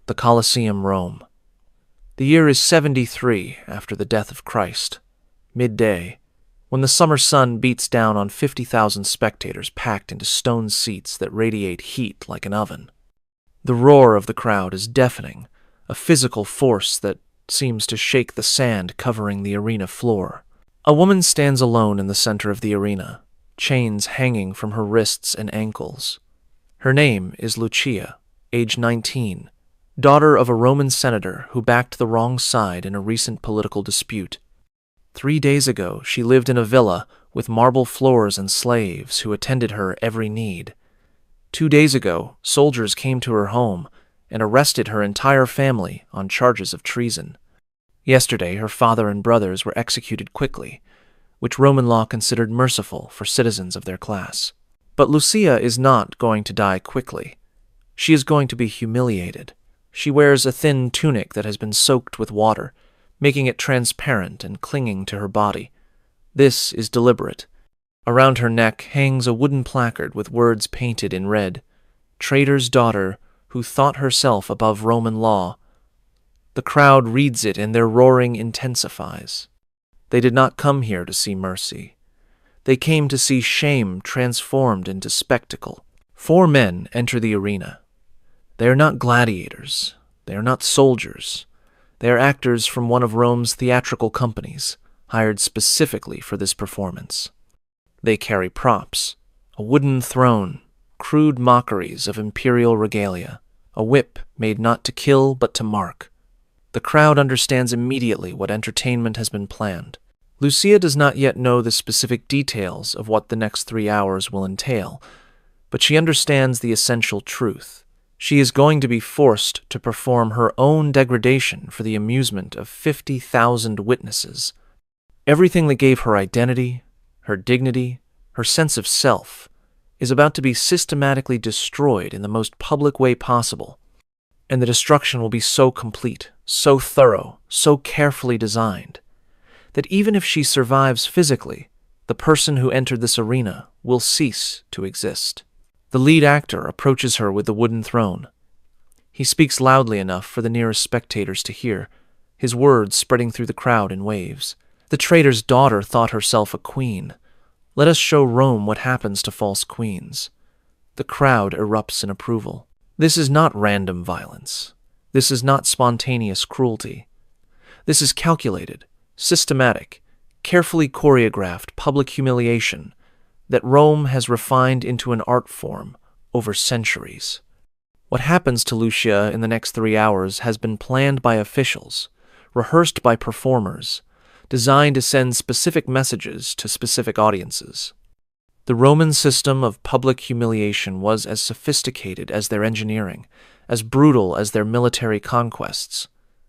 The Colosseum, Rome. The year is 73 after the death of Christ, midday, when the summer sun beats down on 50,000 spectators packed into stone seats that radiate heat like an oven. The roar of the crowd is deafening, a physical force that seems to shake the sand covering the arena floor. A woman stands alone in the center of the arena, chains hanging from her wrists and ankles. Her name is Lucia, age 19, daughter of a Roman senator who backed the wrong side in a recent political dispute. 3 days ago, she lived in a villa with marble floors and slaves who attended her every need. 2 days ago, soldiers came to her home and arrested her entire family on charges of treason. Yesterday, her father and brothers were executed quickly, which Roman law considered merciful for citizens of their class. But Lucia is not going to die quickly. She is going to be humiliated. She wears a thin tunic that has been soaked with water, making it transparent and clinging to her body. This is deliberate. Around her neck hangs a wooden placard with words painted in red, "Traitor's daughter who thought herself above Roman law." The crowd reads it and their roaring intensifies. They did not come here to see mercy. They came to see shame transformed into spectacle. 4 men enter the arena. They are not gladiators. They are not soldiers. They are actors from one of Rome's theatrical companies, hired specifically for this performance. They carry props, a wooden throne, crude mockeries of imperial regalia, a whip made not to kill but to mark. The crowd understands immediately what entertainment has been planned. Lucia does not yet know the specific details of what the next 3 hours will entail, but she understands the essential truth. She is going to be forced to perform her own degradation for the amusement of 50,000 witnesses. Everything that gave her identity, her dignity, her sense of self, is about to be systematically destroyed in the most public way possible. And the destruction will be so complete, so thorough, so carefully designed, that even if she survives physically, the person who entered this arena will cease to exist. The lead actor approaches her with the wooden throne. He speaks loudly enough for the nearest spectators to hear, his words spreading through the crowd in waves. The traitor's daughter thought herself a queen. Let us show Rome what happens to false queens. The crowd erupts in approval. This is not random violence. This is not spontaneous cruelty. This is calculated, systematic, carefully choreographed public humiliation that Rome has refined into an art form over centuries. What happens to Lucia in the next 3 hours has been planned by officials, rehearsed by performers, designed to send specific messages to specific audiences. The Roman system of public humiliation was as sophisticated as their engineering, as brutal as their military conquests,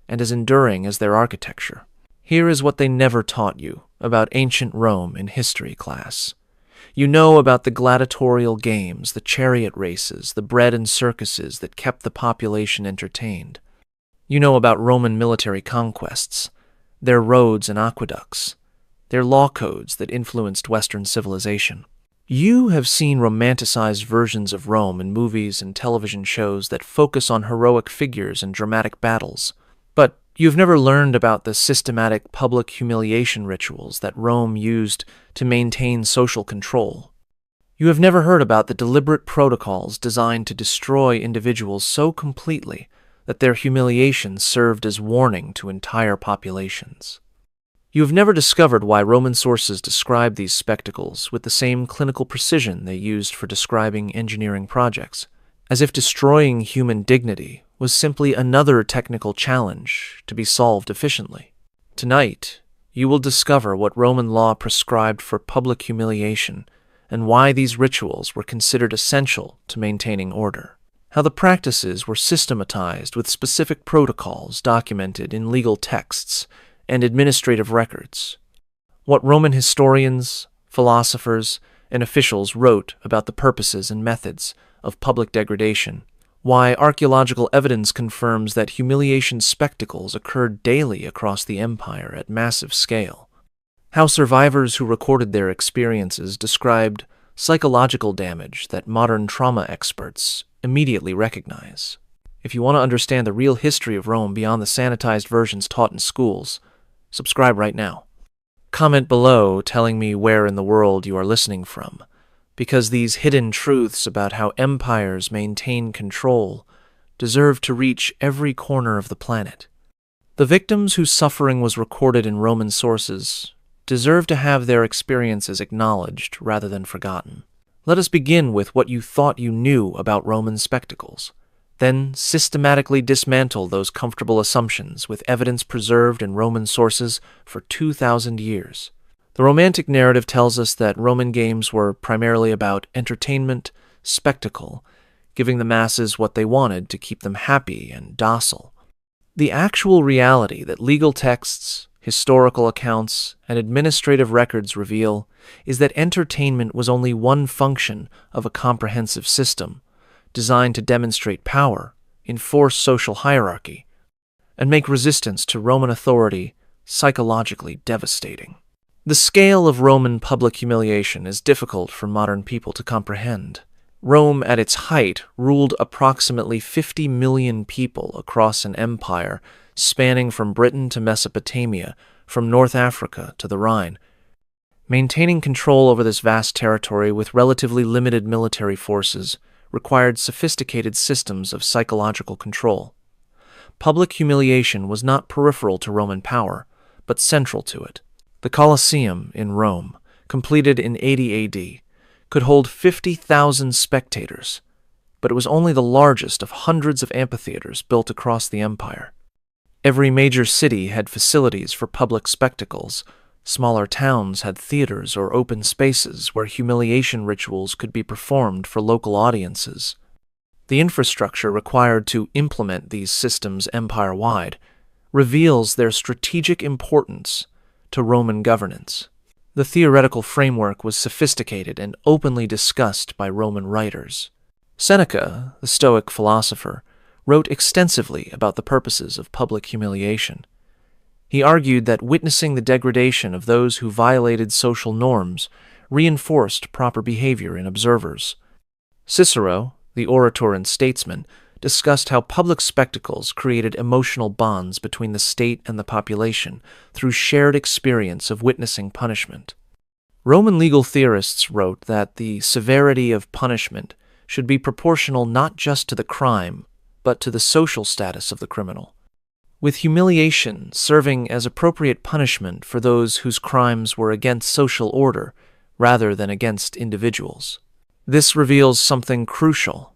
and as enduring as their architecture. Here is what they never taught you about ancient Rome in history class. You know about the gladiatorial games, the chariot races, the bread and circuses that kept the population entertained. You know about Roman military conquests, their roads and aqueducts, their law codes that influenced Western civilization. You have seen romanticized versions of Rome in movies and television shows that focus on heroic figures and dramatic battles, but you've never learned about the systematic public humiliation rituals that Rome used to maintain social control. You have never heard about the deliberate protocols designed to destroy individuals so completely that their humiliation served as warning to entire populations. You have never discovered why Roman sources describe these spectacles with the same clinical precision they used for describing engineering projects, as if destroying human dignity was simply another technical challenge to be solved efficiently. Tonight, you will discover what Roman law prescribed for public humiliation and why these rituals were considered essential to maintaining order. How the practices were systematized with specific protocols documented in legal texts and administrative records. What Roman historians, philosophers, and officials wrote about the purposes and methods of public degradation. Why archaeological evidence confirms that humiliation spectacles occurred daily across the empire at massive scale. How survivors who recorded their experiences described psychological damage that modern trauma experts immediately recognize. If you want to understand the real history of Rome beyond the sanitized versions taught in schools, subscribe right now. Comment below telling me where in the world you are listening from, because these hidden truths about how empires maintain control deserve to reach every corner of the planet. The victims whose suffering was recorded in Roman sources deserve to have their experiences acknowledged rather than forgotten. Let us begin with what you thought you knew about Roman spectacles, then systematically dismantle those comfortable assumptions with evidence preserved in Roman sources for 2,000 years. The Romantic narrative tells us that Roman games were primarily about entertainment, spectacle, giving the masses what they wanted to keep them happy and docile. The actual reality that legal texts, historical accounts, and administrative records reveal is that entertainment was only one function of a comprehensive system designed to demonstrate power, enforce social hierarchy, and make resistance to Roman authority psychologically devastating. The scale of Roman public humiliation is difficult for modern people to comprehend. Rome, at its height, ruled approximately 50 million people across an empire spanning from Britain to Mesopotamia, from North Africa to the Rhine. Maintaining control over this vast territory with relatively limited military forces required sophisticated systems of psychological control. Public humiliation was not peripheral to Roman power, but central to it. The Colosseum in Rome, completed in 80 AD, could hold 50,000 spectators, but it was only the largest of hundreds of amphitheaters built across the empire. Every major city had facilities for public spectacles. Smaller towns had theaters or open spaces where humiliation rituals could be performed for local audiences. The infrastructure required to implement these systems empire-wide reveals their strategic importance to Roman governance. The theoretical framework was sophisticated and openly discussed by Roman writers. Seneca, the Stoic philosopher, wrote extensively about the purposes of public humiliation. He argued that witnessing the degradation of those who violated social norms reinforced proper behavior in observers. Cicero, the orator and statesman, discussed how public spectacles created emotional bonds between the state and the population through shared experience of witnessing punishment. Roman legal theorists wrote that the severity of punishment should be proportional not just to the crime, but to the social status of the criminal, with humiliation serving as appropriate punishment for those whose crimes were against social order rather than against individuals. This reveals something crucial.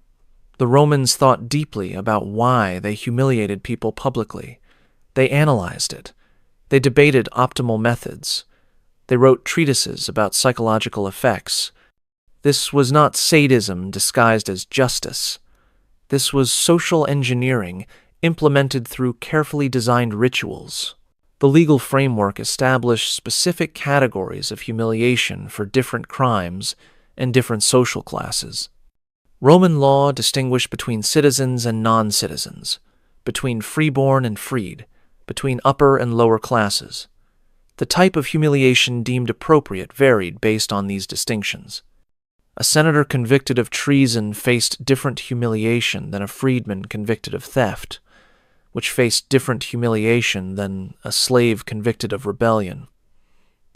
The Romans thought deeply about why they humiliated people publicly. They analyzed it. They debated optimal methods. They wrote treatises about psychological effects. This was not sadism disguised as justice. This was social engineering implemented through carefully designed rituals. The legal framework established specific categories of humiliation for different crimes and different social classes. Roman law distinguished between citizens and non-citizens, between freeborn and freed, between upper and lower classes. The type of humiliation deemed appropriate varied based on these distinctions. A senator convicted of treason faced different humiliation than a freedman convicted of theft, which faced different humiliation than a slave convicted of rebellion.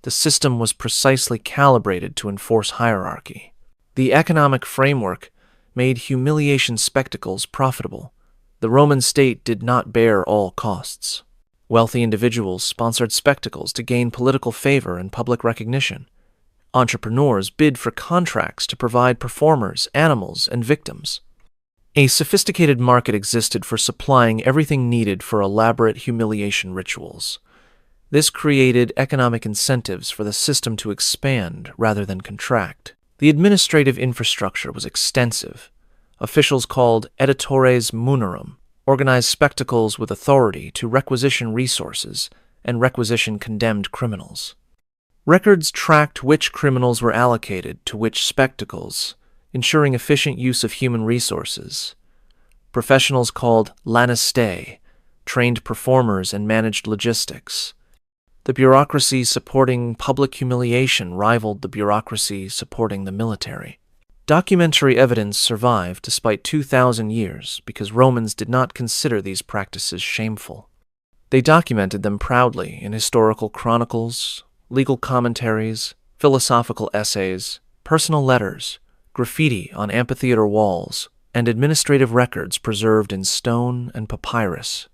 The system was precisely calibrated to enforce hierarchy. The economic framework made humiliation spectacles profitable. The Roman state did not bear all costs. Wealthy individuals sponsored spectacles to gain political favor and public recognition. Entrepreneurs bid for contracts to provide performers, animals, and victims. A sophisticated market existed for supplying everything needed for elaborate humiliation rituals. This created economic incentives for the system to expand rather than contract. The administrative infrastructure was extensive. Officials called editores munerarum organized spectacles with authority to requisition resources and requisition condemned criminals. Records tracked which criminals were allocated to which spectacles, ensuring efficient use of human resources. Professionals called lanistae trained performers and managed logistics. The bureaucracy supporting public humiliation rivaled the bureaucracy supporting the military. Documentary evidence survived despite 2,000 years because Romans did not consider these practices shameful. They documented them proudly in historical chronicles, legal commentaries, philosophical essays, personal letters, graffiti on amphitheater walls, and administrative records preserved in stone and papyrus.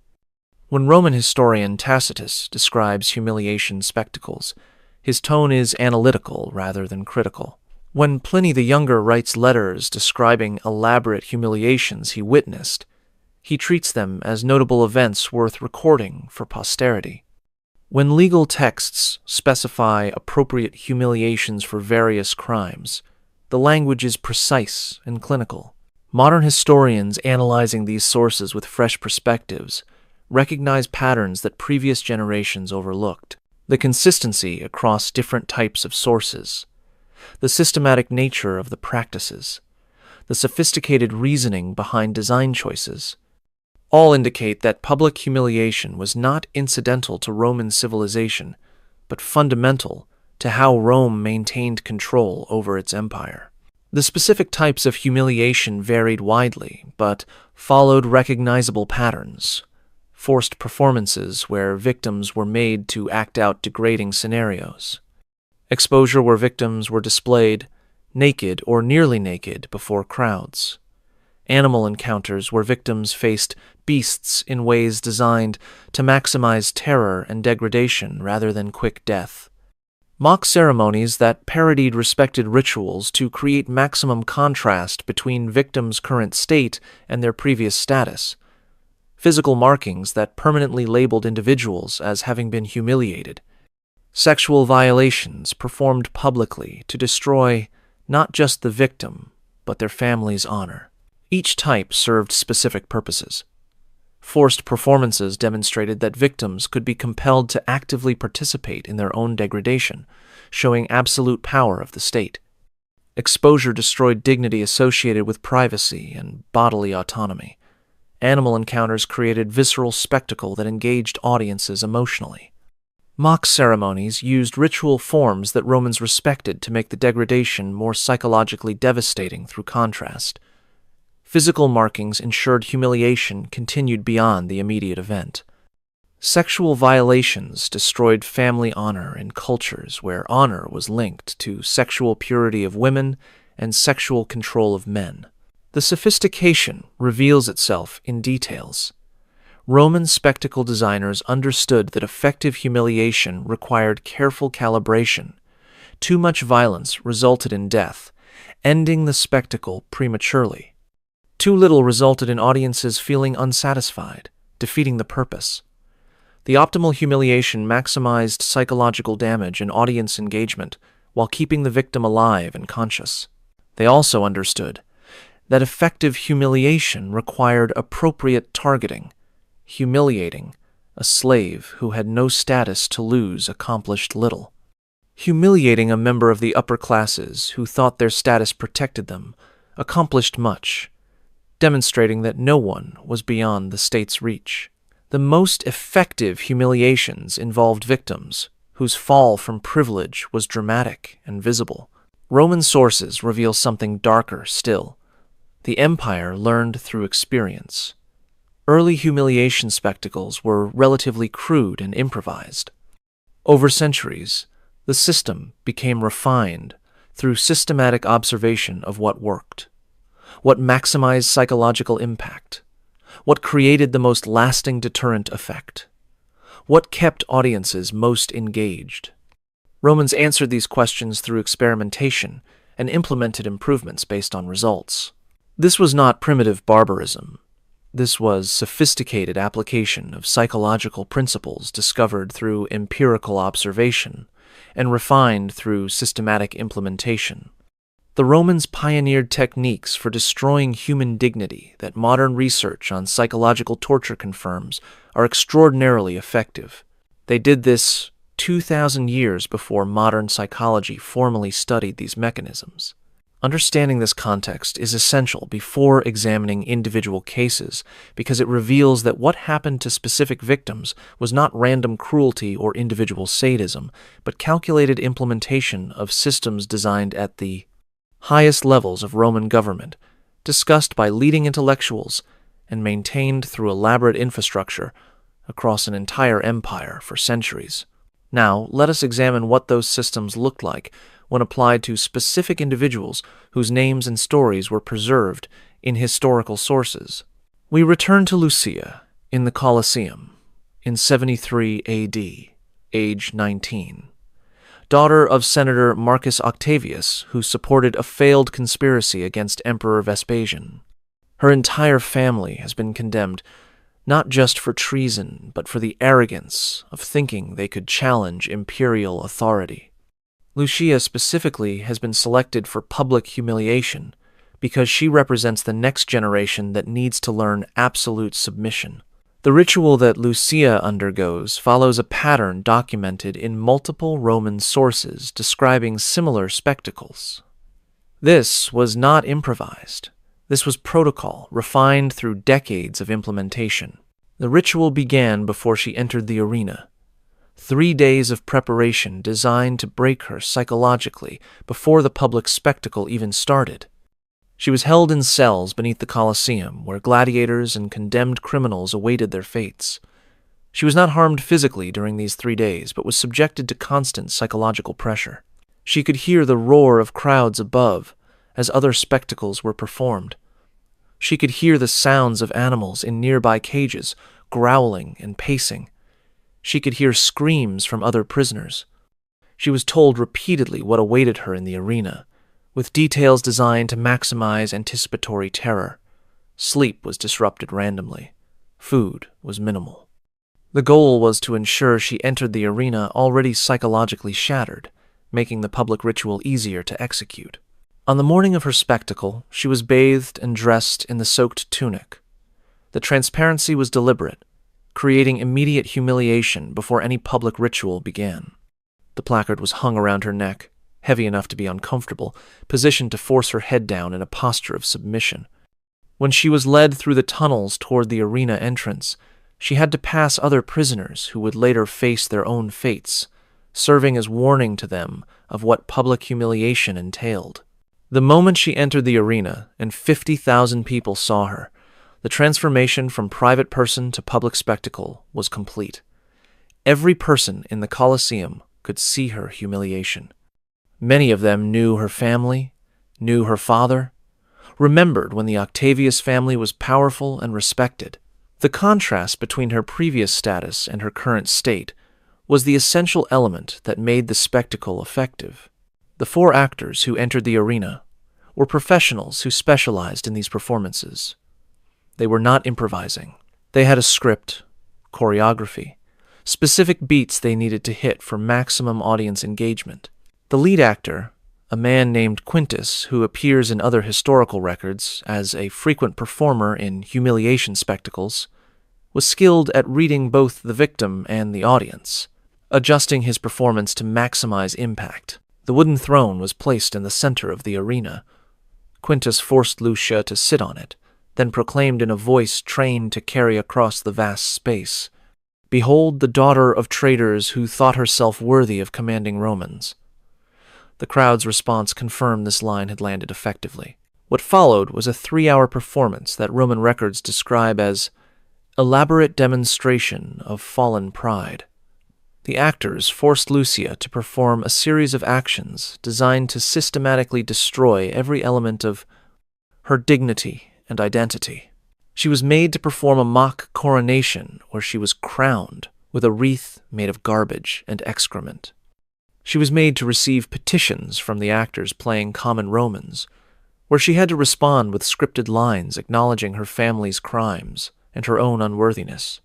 When Roman historian Tacitus describes humiliation spectacles, his tone is analytical rather than critical. When Pliny the Younger writes letters describing elaborate humiliations he witnessed, he treats them as notable events worth recording for posterity. When legal texts specify appropriate humiliations for various crimes, the language is precise and clinical. Modern historians analyzing these sources with fresh perspectives recognize patterns that previous generations overlooked. The consistency across different types of sources, the systematic nature of the practices, the sophisticated reasoning behind design choices, all indicate that public humiliation was not incidental to Roman civilization, but fundamental to how Rome maintained control over its empire. The specific types of humiliation varied widely, but followed recognizable patterns. Forced performances where victims were made to act out degrading scenarios. Exposure where victims were displayed naked or nearly naked before crowds. Animal encounters where victims faced beasts in ways designed to maximize terror and degradation rather than quick death. Mock ceremonies that parodied respected rituals to create maximum contrast between victims' current state and their previous status. Physical markings that permanently labeled individuals as having been humiliated. Sexual violations performed publicly to destroy not just the victim, but their family's honor. Each type served specific purposes. Forced performances demonstrated that victims could be compelled to actively participate in their own degradation, showing absolute power of the state. Exposure destroyed dignity associated with privacy and bodily autonomy. Animal encounters created visceral spectacle that engaged audiences emotionally. Mock ceremonies used ritual forms that Romans respected to make the degradation more psychologically devastating through contrast. Physical markings ensured humiliation continued beyond the immediate event. Sexual violations destroyed family honor in cultures where honor was linked to sexual purity of women and sexual control of men. The sophistication reveals itself in details. Roman spectacle designers understood that effective humiliation required careful calibration. Too much violence resulted in death, ending the spectacle prematurely. Too little resulted in audiences feeling unsatisfied, defeating the purpose. The optimal humiliation maximized psychological damage and audience engagement while keeping the victim alive and conscious. They also understood that effective humiliation required appropriate targeting. Humiliating a slave who had no status to lose accomplished little. Humiliating a member of the upper classes who thought their status protected them accomplished much, demonstrating that no one was beyond the state's reach. The most effective humiliations involved victims whose fall from privilege was dramatic and visible. Roman sources reveal something darker still. The empire learned through experience. Early humiliation spectacles were relatively crude and improvised. Over centuries, the system became refined through systematic observation of what worked, what maximized psychological impact, what created the most lasting deterrent effect, what kept audiences most engaged. Romans answered these questions through experimentation and implemented improvements based on results. This was not primitive barbarism. This was sophisticated application of psychological principles discovered through empirical observation and refined through systematic implementation. The Romans pioneered techniques for destroying human dignity that modern research on psychological torture confirms are extraordinarily effective. They did this 2,000 years before modern psychology formally studied these mechanisms. Understanding this context is essential before examining individual cases because it reveals that what happened to specific victims was not random cruelty or individual sadism, but calculated implementation of systems designed at the highest levels of Roman government, discussed by leading intellectuals and maintained through elaborate infrastructure across an entire empire for centuries. Now, let us examine what those systems looked like when applied to specific individuals whose names and stories were preserved in historical sources. We return to Lucia in the Colosseum in 73 AD, age 19. Daughter of Senator Marcus Octavius, who supported a failed conspiracy against Emperor Vespasian. Her entire family has been condemned, not just for treason, but for the arrogance of thinking they could challenge imperial authority. Lucia specifically has been selected for public humiliation because she represents the next generation that needs to learn absolute submission. The ritual that Lucia undergoes follows a pattern documented in multiple Roman sources describing similar spectacles. This was not improvised. This was protocol, refined through decades of implementation. The ritual began before she entered the arena. 3 days of preparation designed to break her psychologically before the public spectacle even started. She was held in cells beneath the Colosseum, where gladiators and condemned criminals awaited their fates. She was not harmed physically during these 3 days, but was subjected to constant psychological pressure. She could hear the roar of crowds above as other spectacles were performed. She could hear the sounds of animals in nearby cages, growling and pacing. She could hear screams from other prisoners. She was told repeatedly what awaited her in the arena, with details designed to maximize anticipatory terror. Sleep was disrupted randomly. Food was minimal. The goal was to ensure she entered the arena already psychologically shattered, making the public ritual easier to execute. On the morning of her spectacle, she was bathed and dressed in the soaked tunic. The transparency was deliberate, creating immediate humiliation before any public ritual began. The placard was hung around her neck, heavy enough to be uncomfortable, positioned to force her head down in a posture of submission. When she was led through the tunnels toward the arena entrance, she had to pass other prisoners who would later face their own fates, serving as warning to them of what public humiliation entailed. The moment she entered the arena and 50,000 people saw her, the transformation from private person to public spectacle was complete. Every person in the Colosseum could see her humiliation. Many of them knew her family, knew her father, remembered when the Octavius family was powerful and respected. The contrast between her previous status and her current state was the essential element that made the spectacle effective. The 4 actors who entered the arena were professionals who specialized in these performances. They were not improvising. They had a script, choreography, specific beats they needed to hit for maximum audience engagement. The lead actor, a man named Quintus, who appears in other historical records as a frequent performer in humiliation spectacles, was skilled at reading both the victim and the audience, adjusting his performance to maximize impact. The wooden throne was placed in the center of the arena. Quintus forced Lucia to sit on it, then proclaimed in a voice trained to carry across the vast space, "Behold the daughter of traitors who thought herself worthy of commanding Romans." The crowd's response confirmed this line had landed effectively. What followed was a 3-hour performance that Roman records describe as elaborate demonstration of fallen pride. The actors forced Lucia to perform a series of actions designed to systematically destroy every element of her dignity and identity. She was made to perform a mock coronation where she was crowned with a wreath made of garbage and excrement. She was made to receive petitions from the actors playing common Romans, where she had to respond with scripted lines acknowledging her family's crimes and her own unworthiness.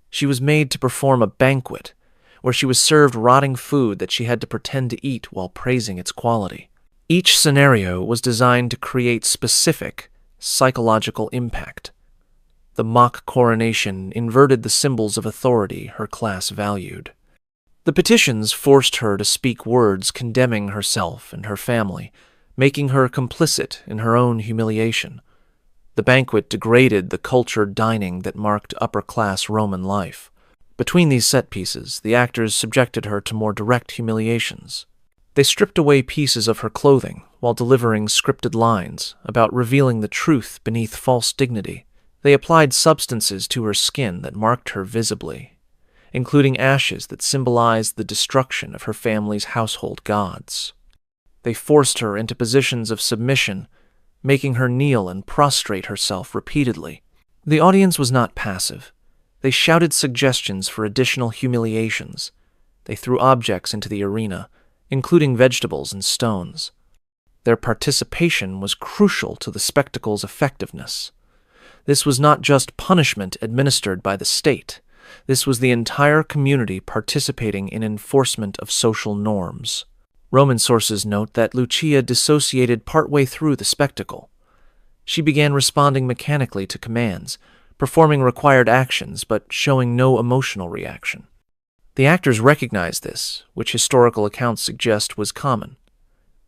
She was made to perform a banquet, where she was served rotting food that she had to pretend to eat while praising its quality. Each scenario was designed to create specific psychological impact. The mock coronation inverted the symbols of authority her class valued. The petitions forced her to speak words condemning herself and her family, making her complicit in her own humiliation. The banquet degraded the cultured dining that marked upper-class Roman life. Between these set pieces, the actors subjected her to more direct humiliations. They stripped away pieces of her clothing, while delivering scripted lines about revealing the truth beneath false dignity. They applied substances to her skin that marked her visibly, including ashes that symbolized the destruction of her family's household gods. They forced her into positions of submission, making her kneel and prostrate herself repeatedly. The audience was not passive. They shouted suggestions for additional humiliations. They threw objects into the arena, including vegetables and stones. Their participation was crucial to the spectacle's effectiveness. This was not just punishment administered by the state. This was the entire community participating in enforcement of social norms. Roman sources note that Lucia dissociated partway through the spectacle. She began responding mechanically to commands, performing required actions but showing no emotional reaction. The actors recognized this, which historical accounts suggest was common.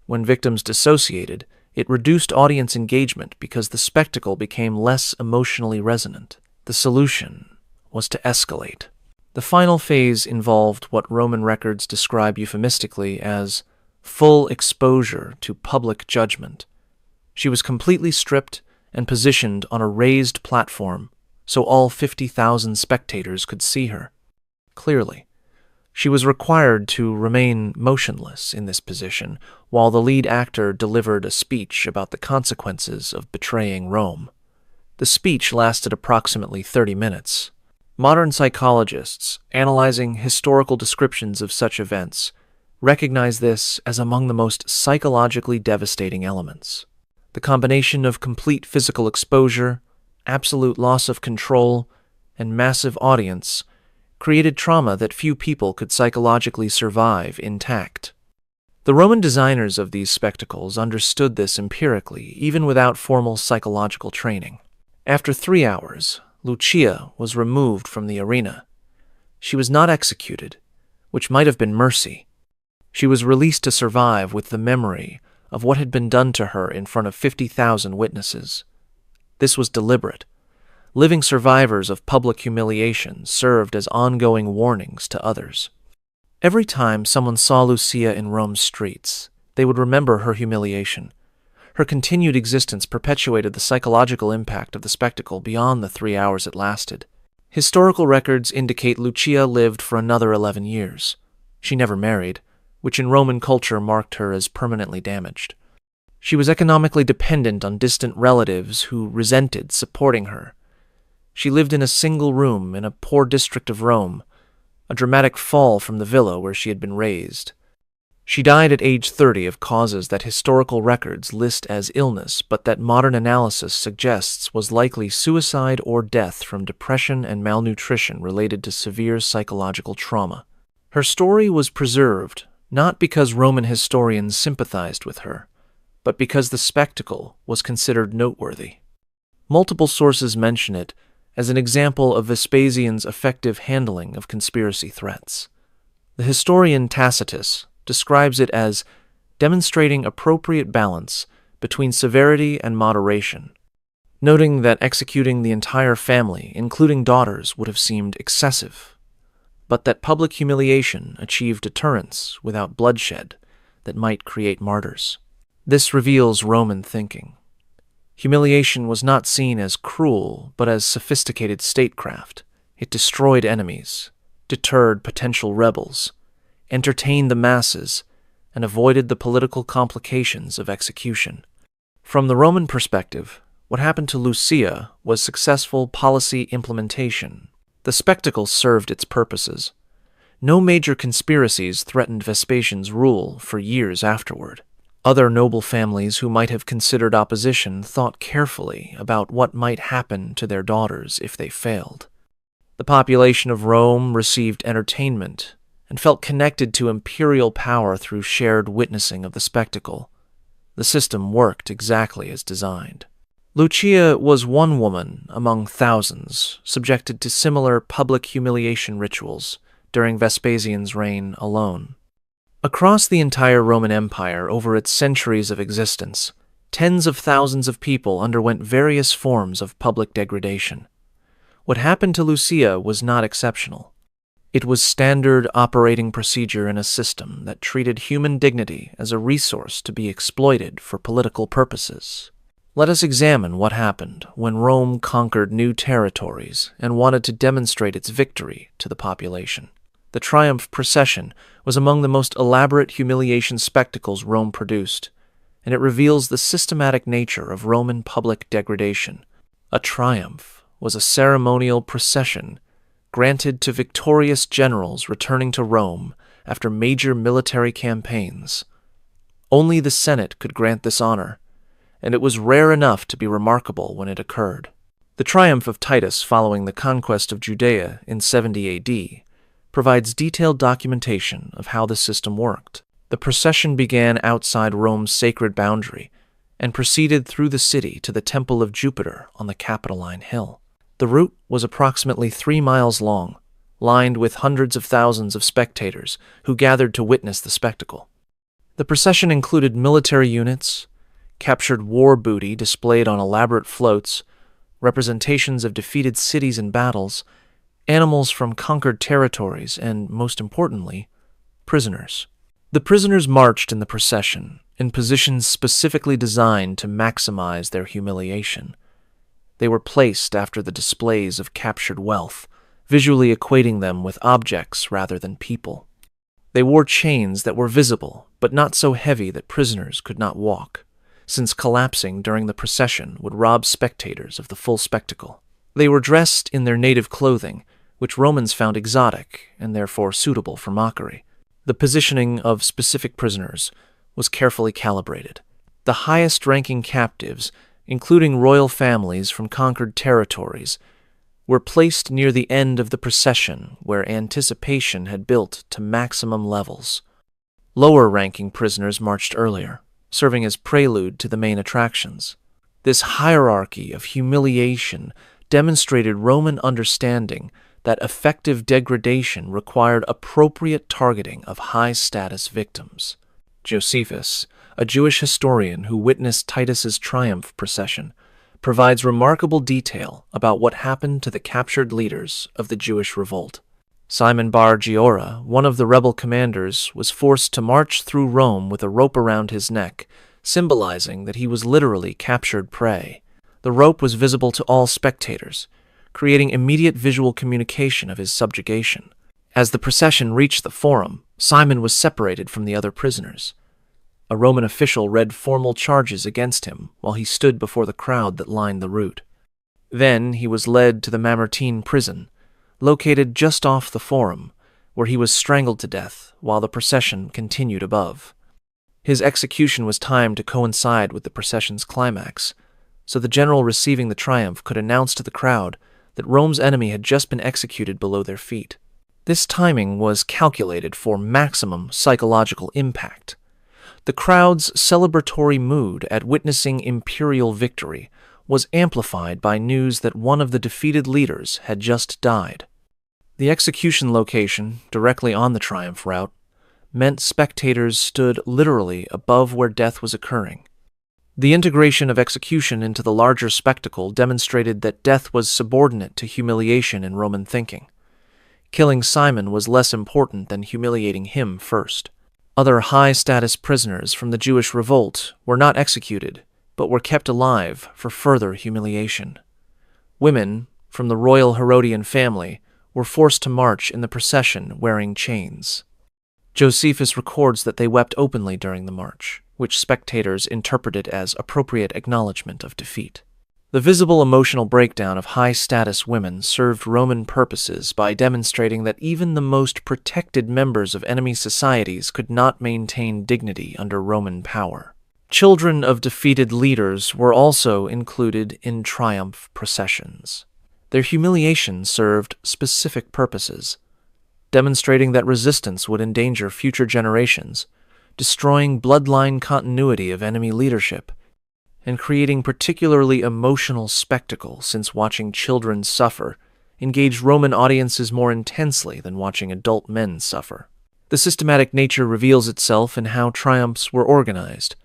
When victims dissociated, it reduced audience engagement because the spectacle became less emotionally resonant. The solution was to escalate. The final phase involved what Roman records describe euphemistically as full exposure to public judgment. She was completely stripped and positioned on a raised platform so all 50,000 spectators could see her clearly. She was required to remain motionless in this position while the lead actor delivered a speech about the consequences of betraying Rome. The speech lasted approximately 30 minutes. Modern psychologists, analyzing historical descriptions of such events, recognize this as among the most psychologically devastating elements. The combination of complete physical exposure, absolute loss of control, and massive audience created trauma that few people could psychologically survive intact. The Roman designers of these spectacles understood this empirically, even without formal psychological training. After 3 hours, Lucia was removed from the arena. She was not executed, which might have been mercy. She was released to survive with the memory of what had been done to her in front of 50,000 witnesses. This was deliberate. Living survivors of public humiliation served as ongoing warnings to others. Every time someone saw Lucia in Rome's streets, they would remember her humiliation. Her continued existence perpetuated the psychological impact of the spectacle beyond the 3 hours it lasted. Historical records indicate Lucia lived for another 11 years. She never married, which in Roman culture marked her as permanently damaged. She was economically dependent on distant relatives who resented supporting her. She lived in a single room in a poor district of Rome, a dramatic fall from the villa where she had been raised. She died at age 30 of causes that historical records list as illness, but that modern analysis suggests was likely suicide or death from depression and malnutrition related to severe psychological trauma. Her story was preserved not because Roman historians sympathized with her, but because the spectacle was considered noteworthy. Multiple sources mention it as an example of Vespasian's effective handling of conspiracy threats. The historian Tacitus describes it as demonstrating appropriate balance between severity and moderation, noting that executing the entire family, including daughters, would have seemed excessive, but that public humiliation achieved deterrence without bloodshed that might create martyrs. This reveals Roman thinking. Humiliation was not seen as cruel, but as sophisticated statecraft. It destroyed enemies, deterred potential rebels, entertained the masses, and avoided the political complications of execution. From the Roman perspective, what happened to Lucia was successful policy implementation. The spectacle served its purposes. No major conspiracies threatened Vespasian's rule for years afterward. Other noble families who might have considered opposition thought carefully about what might happen to their daughters if they failed. The population of Rome received entertainment and felt connected to imperial power through shared witnessing of the spectacle. The system worked exactly as designed. Lucia was one woman among thousands subjected to similar public humiliation rituals during Vespasian's reign alone. Across the entire Roman Empire over its centuries of existence, tens of thousands of people underwent various forms of public degradation. What happened to Lucia was not exceptional. It was standard operating procedure in a system that treated human dignity as a resource to be exploited for political purposes. Let us examine what happened when Rome conquered new territories and wanted to demonstrate its victory to the population. The triumph procession was among the most elaborate humiliation spectacles Rome produced, and it reveals the systematic nature of Roman public degradation. A triumph was a ceremonial procession granted to victorious generals returning to Rome after major military campaigns. Only the Senate could grant this honor, and it was rare enough to be remarkable when it occurred. The triumph of Titus following the conquest of Judea in 70 AD provides detailed documentation of how the system worked. The procession began outside Rome's sacred boundary and proceeded through the city to the Temple of Jupiter on the Capitoline Hill. The route was approximately 3 miles long, lined with hundreds of thousands of spectators who gathered to witness the spectacle. The procession included military units, captured war booty displayed on elaborate floats, representations of defeated cities and battles, animals from conquered territories, and, most importantly, prisoners. The prisoners marched in the procession in positions specifically designed to maximize their humiliation. They were placed after the displays of captured wealth, visually equating them with objects rather than people. They wore chains that were visible but not so heavy that prisoners could not walk, since collapsing during the procession would rob spectators of the full spectacle. They were dressed in their native clothing, which Romans found exotic and therefore suitable for mockery. The positioning of specific prisoners was carefully calibrated. The highest-ranking captives, including royal families from conquered territories, were placed near the end of the procession where anticipation had built to maximum levels. Lower-ranking prisoners marched earlier, serving as prelude to the main attractions. This hierarchy of humiliation demonstrated Roman understanding that effective degradation required appropriate targeting of high-status victims. Josephus, a Jewish historian who witnessed Titus's triumph procession, provides remarkable detail about what happened to the captured leaders of the Jewish revolt. Simon Bar Giora, one of the rebel commanders, was forced to march through Rome with a rope around his neck, symbolizing that he was literally captured prey. The rope was visible to all spectators, creating immediate visual communication of his subjugation. As the procession reached the Forum, Simon was separated from the other prisoners. A Roman official read formal charges against him while he stood before the crowd that lined the route. Then he was led to the Mamertine prison, located just off the Forum, where he was strangled to death while the procession continued above. His execution was timed to coincide with the procession's climax, so the general receiving the triumph could announce to the crowd that Rome's enemy had just been executed below their feet. This timing was calculated for maximum psychological impact. The crowd's celebratory mood at witnessing imperial victory was amplified by news that one of the defeated leaders had just died. The execution location, directly on the triumph route, meant spectators stood literally above where death was occurring. The integration of execution into the larger spectacle demonstrated that death was subordinate to humiliation in Roman thinking. Killing Simon was less important than humiliating him first. Other high-status prisoners from the Jewish revolt were not executed, but were kept alive for further humiliation. Women from the royal Herodian family were forced to march in the procession wearing chains. Josephus records that they wept openly during the march, which spectators interpreted as appropriate acknowledgement of defeat. The visible emotional breakdown of high-status women served Roman purposes by demonstrating that even the most protected members of enemy societies could not maintain dignity under Roman power. Children of defeated leaders were also included in triumph processions. Their humiliation served specific purposes, demonstrating that resistance would endanger future generations, destroying bloodline continuity of enemy leadership, and creating particularly emotional spectacle since watching children suffer engaged Roman audiences more intensely than watching adult men suffer. The systematic nature reveals itself in how triumphs were organized.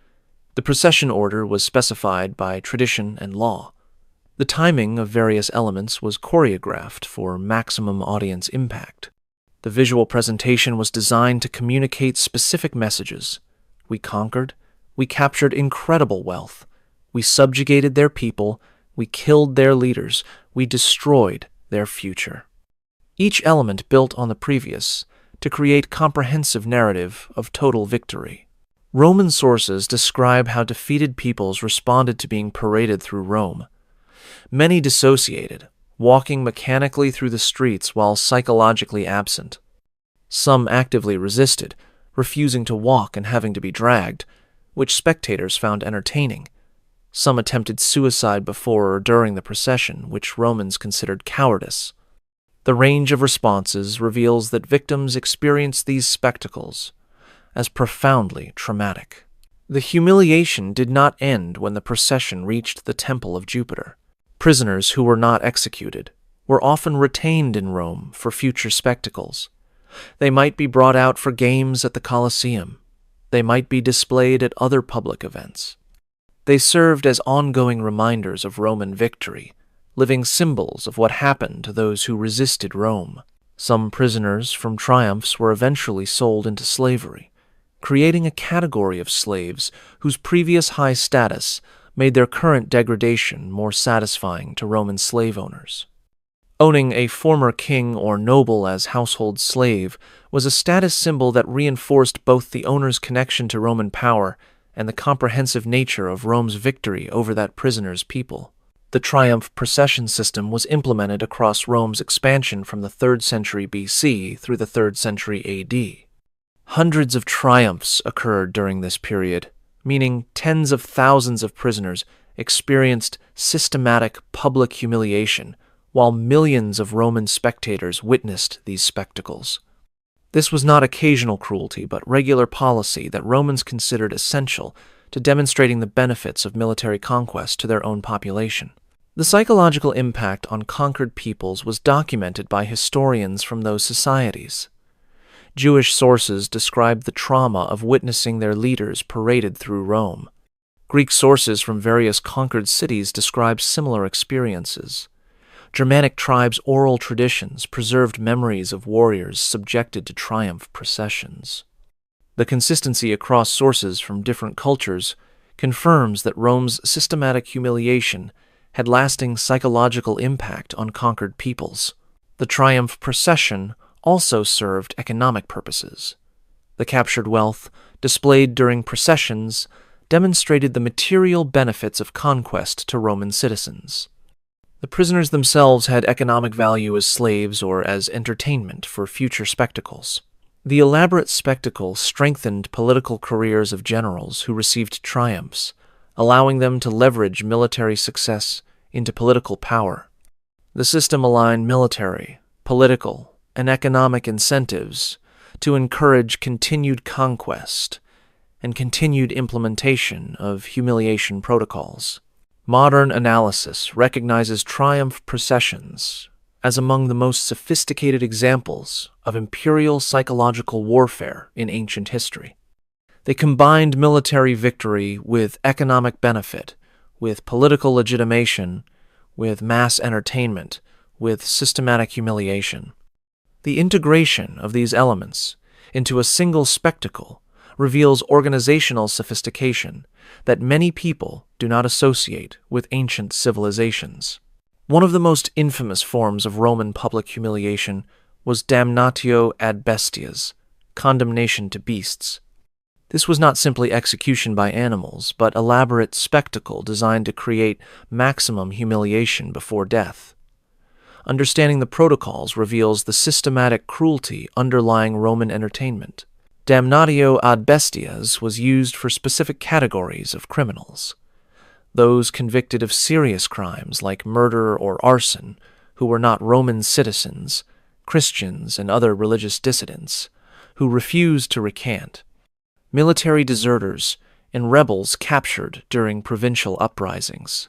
The procession order was specified by tradition and law. The timing of various elements was choreographed for maximum audience impact. The visual presentation was designed to communicate specific messages. We conquered, we captured incredible wealth, we subjugated their people, we killed their leaders, we destroyed their future. Each element built on the previous to create comprehensive narrative of total victory. Roman sources describe how defeated peoples responded to being paraded through Rome. Many dissociated, walking mechanically through the streets while psychologically absent. Some actively resisted, refusing to walk and having to be dragged, which spectators found entertaining. Some attempted suicide before or during the procession, which Romans considered cowardice. The range of responses reveals that victims experienced these spectacles as profoundly traumatic. The humiliation did not end when the procession reached the Temple of Jupiter. Prisoners who were not executed were often retained in Rome for future spectacles. They might be brought out for games at the Colosseum. They might be displayed at other public events. They served as ongoing reminders of Roman victory, living symbols of what happened to those who resisted Rome. Some prisoners from triumphs were eventually sold into slavery, creating a category of slaves whose previous high status made their current degradation more satisfying to Roman slave owners. Owning a former king or noble as household slave was a status symbol that reinforced both the owner's connection to Roman power and the comprehensive nature of Rome's victory over that prisoner's people. The triumph procession system was implemented across Rome's expansion from the 3rd century BC through the 3rd century AD. Hundreds of triumphs occurred during this period, meaning tens of thousands of prisoners experienced systematic public humiliation, while millions of Roman spectators witnessed these spectacles. This was not occasional cruelty, but regular policy that Romans considered essential to demonstrating the benefits of military conquest to their own population. The psychological impact on conquered peoples was documented by historians from those societies. Jewish sources describe the trauma of witnessing their leaders paraded through Rome. Greek sources from various conquered cities describe similar experiences. Germanic tribes' oral traditions preserved memories of warriors subjected to triumph processions. The consistency across sources from different cultures confirms that Rome's systematic humiliation had lasting psychological impact on conquered peoples. The triumph procession also served economic purposes. The captured wealth, displayed during processions, demonstrated the material benefits of conquest to Roman citizens. The prisoners themselves had economic value as slaves or as entertainment for future spectacles. The elaborate spectacle strengthened political careers of generals who received triumphs, allowing them to leverage military success into political power. The system aligned military, political, and economic incentives to encourage continued conquest and continued implementation of humiliation protocols. Modern analysis recognizes triumph processions as among the most sophisticated examples of imperial psychological warfare in ancient history. They combined military victory with economic benefit, with political legitimation, with mass entertainment, with systematic humiliation. The integration of these elements into a single spectacle reveals organizational sophistication that many people do not associate with ancient civilizations. One of the most infamous forms of Roman public humiliation was damnatio ad bestias, condemnation to beasts. This was not simply execution by animals, but elaborate spectacle designed to create maximum humiliation before death. Understanding the protocols reveals the systematic cruelty underlying Roman entertainment. Damnatio ad bestias was used for specific categories of criminals. Those convicted of serious crimes like murder or arson, who were not Roman citizens, Christians, and other religious dissidents, who refused to recant. Military deserters and rebels captured during provincial uprisings.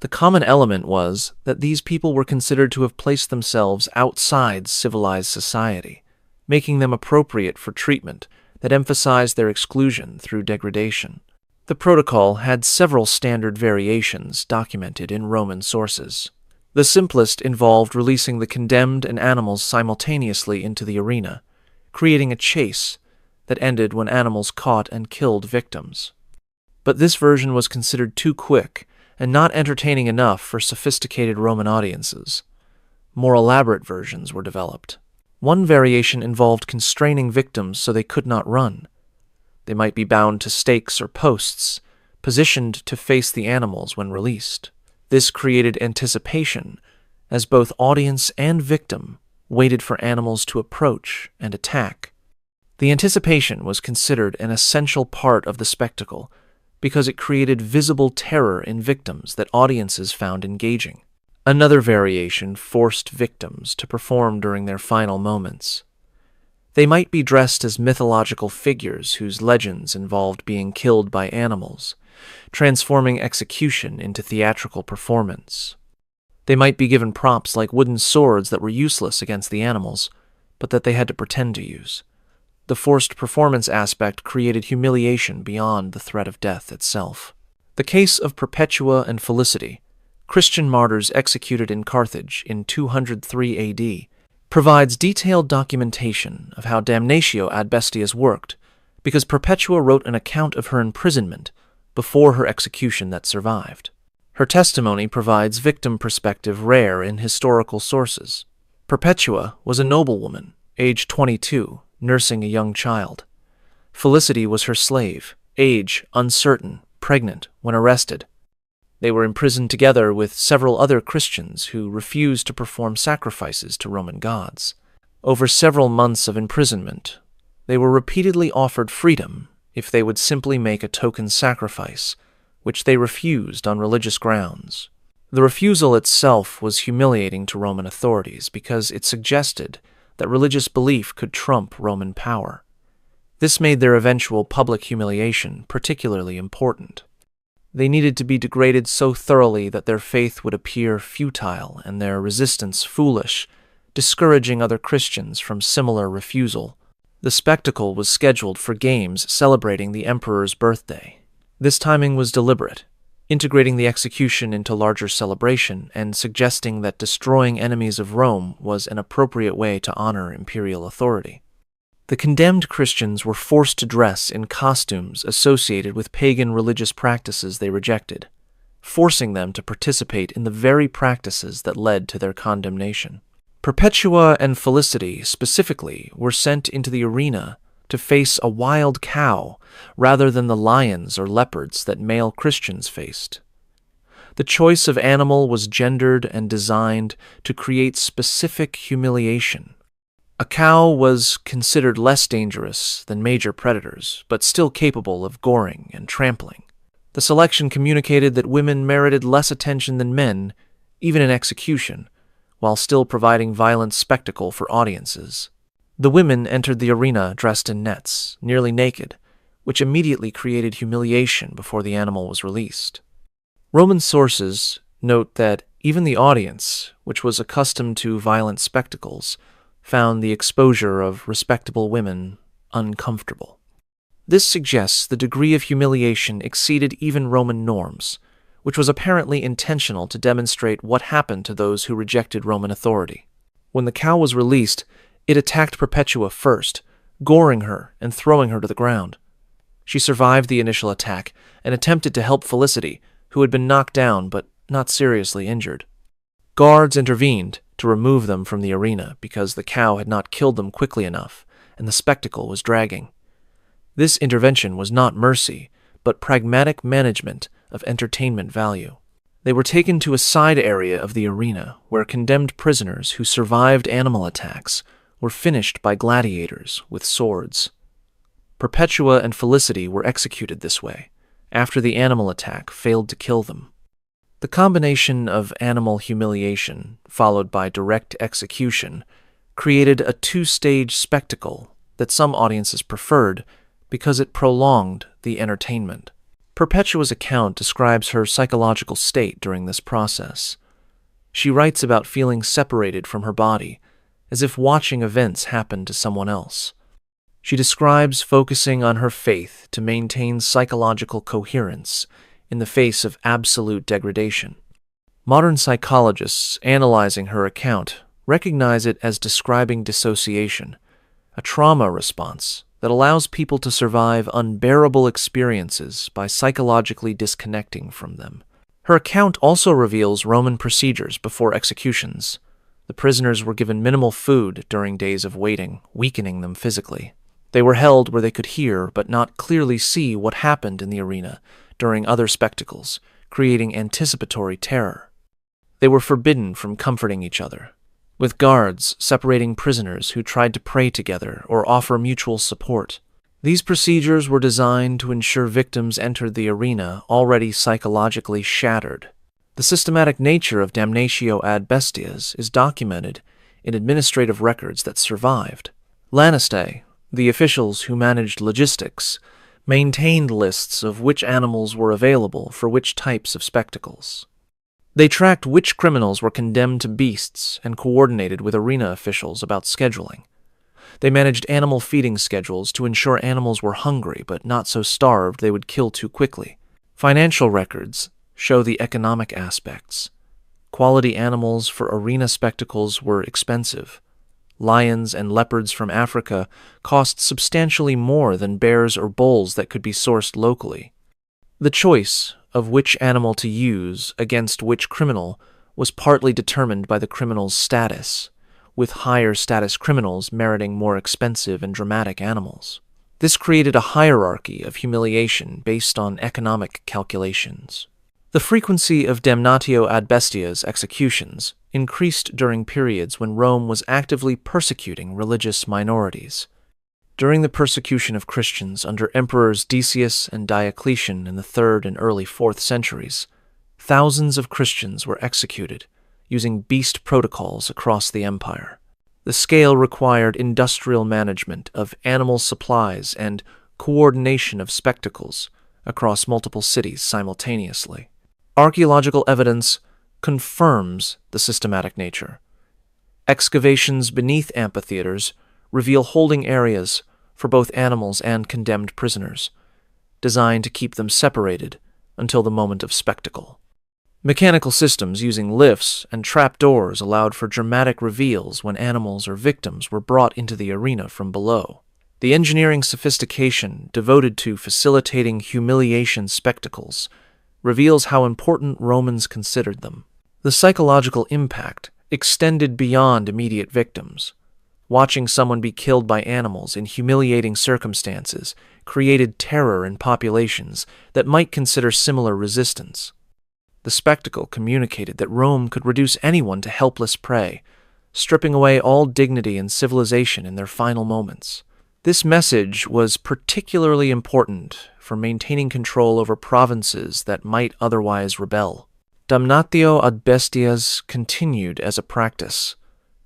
The common element was that these people were considered to have placed themselves outside civilized society, making them appropriate for treatment that emphasized their exclusion through degradation. The protocol had several standard variations documented in Roman sources. The simplest involved releasing the condemned and animals simultaneously into the arena, creating a chase that ended when animals caught and killed victims. But this version was considered too quick and not entertaining enough for sophisticated Roman audiences. More elaborate versions were developed. One variation involved constraining victims so they could not run. They might be bound to stakes or posts, positioned to face the animals when released. This created anticipation, as both audience and victim waited for animals to approach and attack. The anticipation was considered an essential part of the spectacle because it created visible terror in victims that audiences found engaging. Another variation forced victims to perform during their final moments. They might be dressed as mythological figures whose legends involved being killed by animals, transforming execution into theatrical performance. They might be given props like wooden swords that were useless against the animals, but that they had to pretend to use. The forced performance aspect created humiliation beyond the threat of death itself. The case of Perpetua and Felicity, Christian martyrs executed in Carthage in 203 AD, provides detailed documentation of how damnatio ad bestias worked, because Perpetua wrote an account of her imprisonment before her execution that survived. Her testimony provides victim perspective rare in historical sources. Perpetua was a noblewoman, age 22, nursing a young child. Felicity was her slave, age uncertain, pregnant, when arrested. They were imprisoned together with several other Christians who refused to perform sacrifices to Roman gods. Over several months of imprisonment, they were repeatedly offered freedom if they would simply make a token sacrifice, which they refused on religious grounds. The refusal itself was humiliating to Roman authorities because it suggested that religious belief could trump Roman power. This made their eventual public humiliation particularly important. They needed to be degraded so thoroughly that their faith would appear futile and their resistance foolish, discouraging other Christians from similar refusal. The spectacle was scheduled for games celebrating the emperor's birthday. This timing was deliberate, integrating the execution into larger celebration and suggesting that destroying enemies of Rome was an appropriate way to honor imperial authority. The condemned Christians were forced to dress in costumes associated with pagan religious practices they rejected, forcing them to participate in the very practices that led to their condemnation. Perpetua and Felicity, specifically, were sent into the arena to face a wild cow rather than the lions or leopards that male Christians faced. The choice of animal was gendered and designed to create specific humiliation. A cow was considered less dangerous than major predators, but still capable of goring and trampling. The selection communicated that women merited less attention than men, even in execution, while still providing violent spectacle for audiences. The women entered the arena dressed in nets, nearly naked, which immediately created humiliation before the animal was released. Roman sources note that even the audience, which was accustomed to violent spectacles, found the exposure of respectable women uncomfortable. This suggests the degree of humiliation exceeded even Roman norms, which was apparently intentional to demonstrate what happened to those who rejected Roman authority. When the cow was released, it attacked Perpetua first, goring her and throwing her to the ground. She survived the initial attack and attempted to help Felicity, who had been knocked down but not seriously injured. Guards intervened to remove them from the arena because the cow had not killed them quickly enough and the spectacle was dragging. This intervention was not mercy, but pragmatic management of entertainment value. They were taken to a side area of the arena where condemned prisoners who survived animal attacks were finished by gladiators with swords. Perpetua and Felicity were executed this way, after the animal attack failed to kill them. The combination of animal humiliation, followed by direct execution, created a two-stage spectacle that some audiences preferred because it prolonged the entertainment. Perpetua's account describes her psychological state during this process. She writes about feeling separated from her body, as if watching events happen to someone else. She describes focusing on her faith to maintain psychological coherence in the face of absolute degradation. Modern psychologists analyzing her account recognize it as describing dissociation, a trauma response that allows people to survive unbearable experiences by psychologically disconnecting from them. Her account also reveals Roman procedures before executions. The prisoners were given minimal food during days of waiting, weakening them physically. They were held where they could hear but not clearly see what happened in the arena during other spectacles, creating anticipatory terror. They were forbidden from comforting each other, with guards separating prisoners who tried to pray together or offer mutual support. These procedures were designed to ensure victims entered the arena already psychologically shattered. The systematic nature of damnatio ad bestias is documented in administrative records that survived. Lannister, the officials who managed logistics, maintained lists of which animals were available for which types of spectacles. They tracked which criminals were condemned to beasts and coordinated with arena officials about scheduling. They managed animal feeding schedules to ensure animals were hungry but not so starved they would kill too quickly. Financial records show the economic aspects. Quality animals for arena spectacles were expensive. Lions and leopards from Africa cost substantially more than bears or bulls that could be sourced locally. The choice of which animal to use against which criminal was partly determined by the criminal's status, with higher status criminals meriting more expensive and dramatic animals. This created a hierarchy of humiliation based on economic calculations. The frequency of damnatio ad bestias executions increased during periods when Rome was actively persecuting religious minorities. During the persecution of Christians under Emperors Decius and Diocletian in the 3rd and early 4th centuries, thousands of Christians were executed using beast protocols across the empire. The scale required industrial management of animal supplies and coordination of spectacles across multiple cities simultaneously. Archaeological evidence confirms the systematic nature. Excavations beneath amphitheaters reveal holding areas for both animals and condemned prisoners, designed to keep them separated until the moment of spectacle. Mechanical systems using lifts and trapdoors allowed for dramatic reveals when animals or victims were brought into the arena from below. The engineering sophistication devoted to facilitating humiliation spectacles reveals how important Romans considered them. The psychological impact extended beyond immediate victims. Watching someone be killed by animals in humiliating circumstances created terror in populations that might consider similar resistance. The spectacle communicated that Rome could reduce anyone to helpless prey, stripping away all dignity and civilization in their final moments. This message was particularly important for maintaining control over provinces that might otherwise rebel. Damnatio ad bestias continued as a practice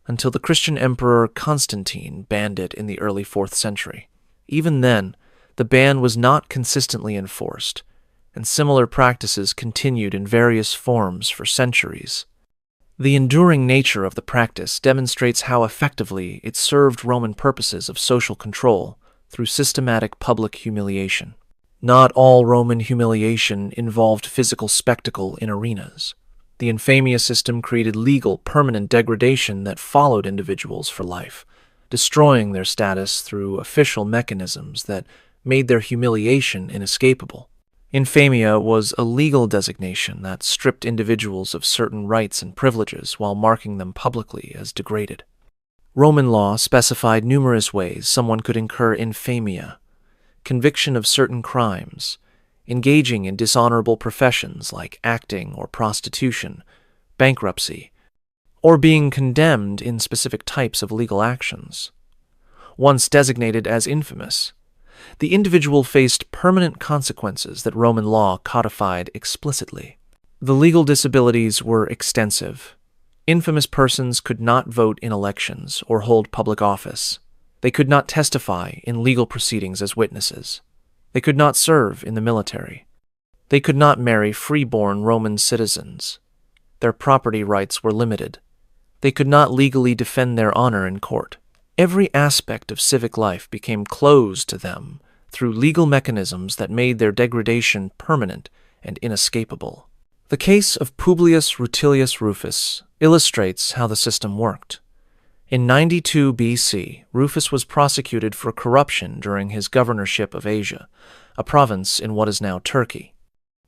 until the Christian Emperor Constantine banned it in the early 4th century. Even then, the ban was not consistently enforced, and similar practices continued in various forms for centuries. The enduring nature of the practice demonstrates how effectively it served Roman purposes of social control through systematic public humiliation. Not all Roman humiliation involved physical spectacle in arenas. The infamia system created legal, permanent degradation that followed individuals for life, destroying their status through official mechanisms that made their humiliation inescapable. Infamia was a legal designation that stripped individuals of certain rights and privileges while marking them publicly as degraded. Roman law specified numerous ways someone could incur infamia: conviction of certain crimes, engaging in dishonorable professions like acting or prostitution, bankruptcy, or being condemned in specific types of legal actions. Once designated as infamous, the individual faced permanent consequences that Roman law codified explicitly. The legal disabilities were extensive. Infamous persons could not vote in elections or hold public office. They could not testify in legal proceedings as witnesses. They could not serve in the military. They could not marry free-born Roman citizens. Their property rights were limited. They could not legally defend their honor in court. Every aspect of civic life became closed to them through legal mechanisms that made their degradation permanent and inescapable. The case of Publius Rutilius Rufus illustrates how the system worked. In 92 BC, Rufus was prosecuted for corruption during his governorship of Asia, a province in what is now Turkey.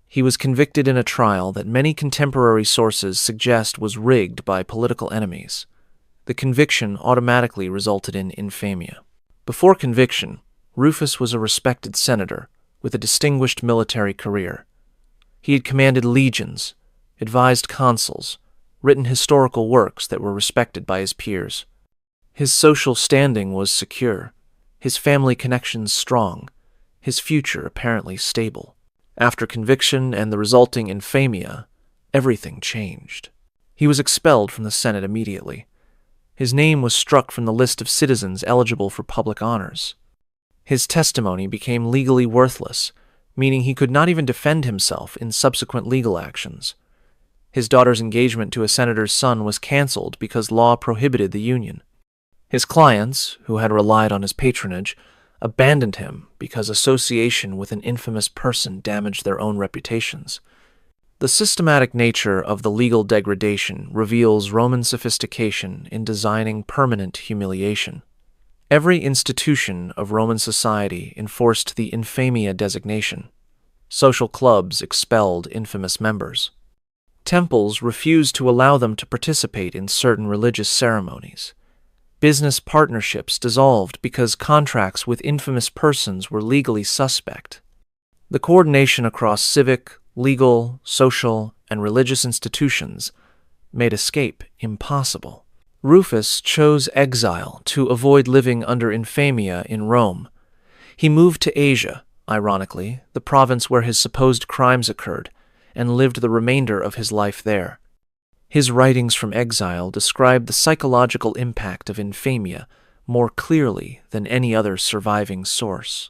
He was convicted in a trial that many contemporary sources suggest was rigged by political enemies. The conviction automatically resulted in infamia. Before conviction, Rufus was a respected senator with a distinguished military career. He had commanded legions, advised consuls, written historical works that were respected by his peers. His social standing was secure, his family connections strong, his future apparently stable. After conviction and the resulting infamia, everything changed. He was expelled from the Senate immediately. His name was struck from the list of citizens eligible for public honors. His testimony became legally worthless, meaning he could not even defend himself in subsequent legal actions. His daughter's engagement to a senator's son was canceled because law prohibited the union. His clients, who had relied on his patronage, abandoned him because association with an infamous person damaged their own reputations. The systematic nature of the legal degradation reveals Roman sophistication in designing permanent humiliation. Every institution of Roman society enforced the infamia designation. Social clubs expelled infamous members. Temples refused to allow them to participate in certain religious ceremonies. Business partnerships dissolved because contracts with infamous persons were legally suspect. The coordination across civic, legal, social, and religious institutions made escape impossible. Rufus chose exile to avoid living under infamia in Rome. He moved to Asia, ironically, the province where his supposed crimes occurred, and lived the remainder of his life there. His writings from exile describe the psychological impact of infamia more clearly than any other surviving source.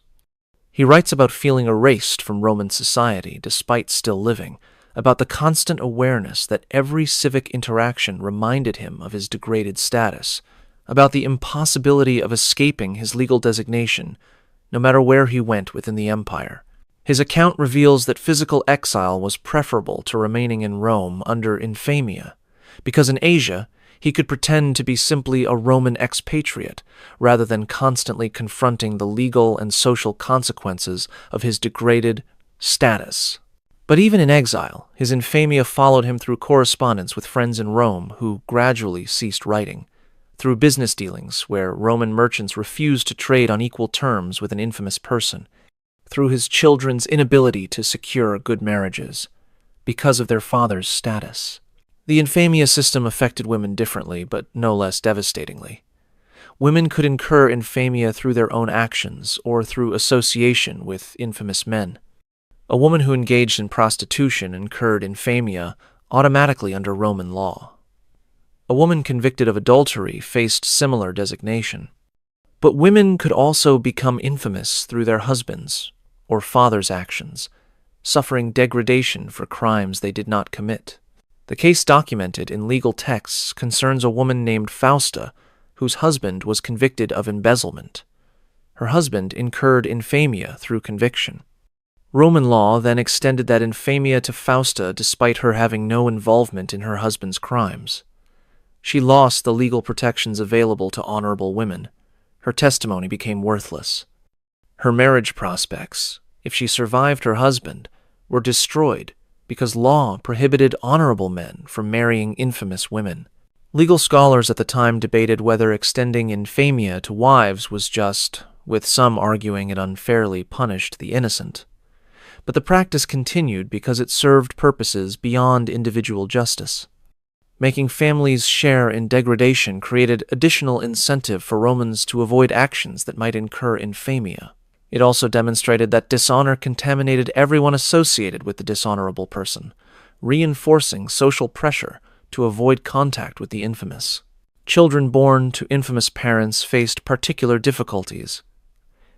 He writes about feeling erased from Roman society despite still living, about the constant awareness that every civic interaction reminded him of his degraded status, about the impossibility of escaping his legal designation, no matter where he went within the empire. His account reveals that physical exile was preferable to remaining in Rome under infamia, because in Asia he could pretend to be simply a Roman expatriate, rather than constantly confronting the legal and social consequences of his degraded status. But even in exile, his infamia followed him through correspondence with friends in Rome who gradually ceased writing, through business dealings where Roman merchants refused to trade on equal terms with an infamous person, through his children's inability to secure good marriages because of their father's status. The infamia system affected women differently, but no less devastatingly. Women could incur infamia through their own actions or through association with infamous men. A woman who engaged in prostitution incurred infamia automatically under Roman law. A woman convicted of adultery faced similar designation. But women could also become infamous through their husbands' or fathers' actions, suffering degradation for crimes they did not commit. The case documented in legal texts concerns a woman named Fausta, whose husband was convicted of embezzlement. Her husband incurred infamia through conviction. Roman law then extended that infamia to Fausta despite her having no involvement in her husband's crimes. She lost the legal protections available to honorable women. Her testimony became worthless. Her marriage prospects, if she survived her husband, were destroyed because law prohibited honorable men from marrying infamous women. Legal scholars at the time debated whether extending infamia to wives was just, with some arguing it unfairly punished the innocent. But the practice continued because it served purposes beyond individual justice. Making families share in degradation created additional incentive for Romans to avoid actions that might incur infamia. It also demonstrated that dishonor contaminated everyone associated with the dishonorable person, reinforcing social pressure to avoid contact with the infamous. Children born to infamous parents faced particular difficulties.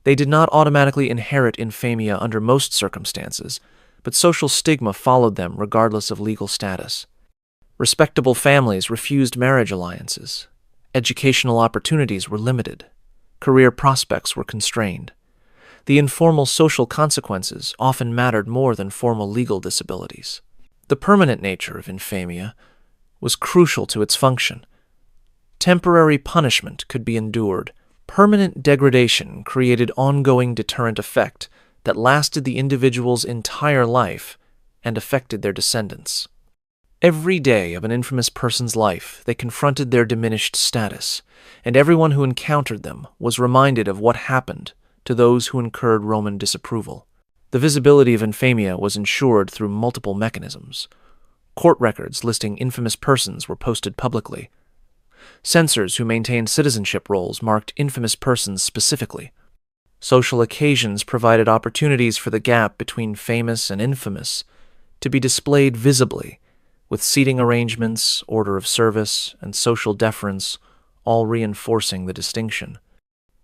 They did not automatically inherit infamia under most circumstances, but social stigma followed them regardless of legal status. Respectable families refused marriage alliances. Educational opportunities were limited. Career prospects were constrained. The informal social consequences often mattered more than formal legal disabilities. The permanent nature of infamia was crucial to its function. Temporary punishment could be endured. Permanent degradation created ongoing deterrent effect that lasted the individual's entire life and affected their descendants. Every day of an infamous person's life, they confronted their diminished status, and everyone who encountered them was reminded of what happened to those who incurred Roman disapproval. The visibility of infamia was ensured through multiple mechanisms. Court records listing infamous persons were posted publicly. Censors who maintained citizenship rolls marked infamous persons specifically. Social occasions provided opportunities for the gap between famous and infamous to be displayed visibly, with seating arrangements, order of service, and social deference all reinforcing the distinction.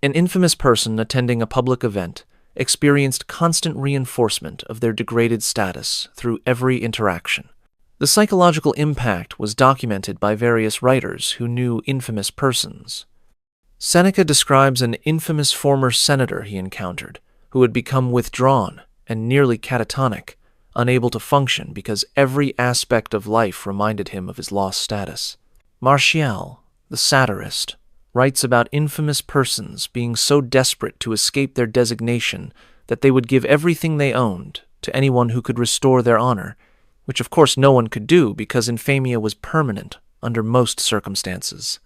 An infamous person attending a public event experienced constant reinforcement of their degraded status through every interaction. The psychological impact was documented by various writers who knew infamous persons. Seneca describes an infamous former senator he encountered, who had become withdrawn and nearly catatonic, unable to function because every aspect of life reminded him of his lost status. Martial, the satirist, writes about infamous persons being so desperate to escape their designation that they would give everything they owned to anyone who could restore their honor, which of course no one could do because infamia was permanent under most circumstances.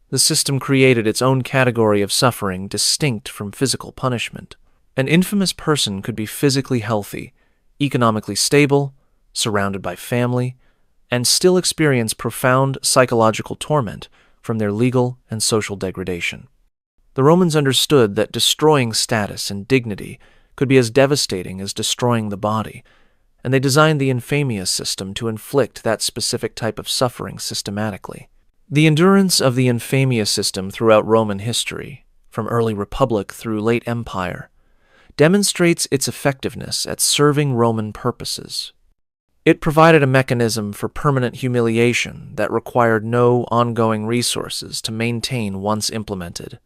The system created its own category of suffering distinct from physical punishment. An infamous person could be physically healthy, economically stable, surrounded by family, and still experience profound psychological torment from their legal and social degradation. The Romans understood that destroying status and dignity could be as devastating as destroying the body, and they designed the infamia system to inflict that specific type of suffering systematically. The endurance of the infamia system throughout Roman history, from early Republic through late Empire, demonstrates its effectiveness at serving Roman purposes. It provided a mechanism for permanent humiliation that required no ongoing resources to maintain once implemented.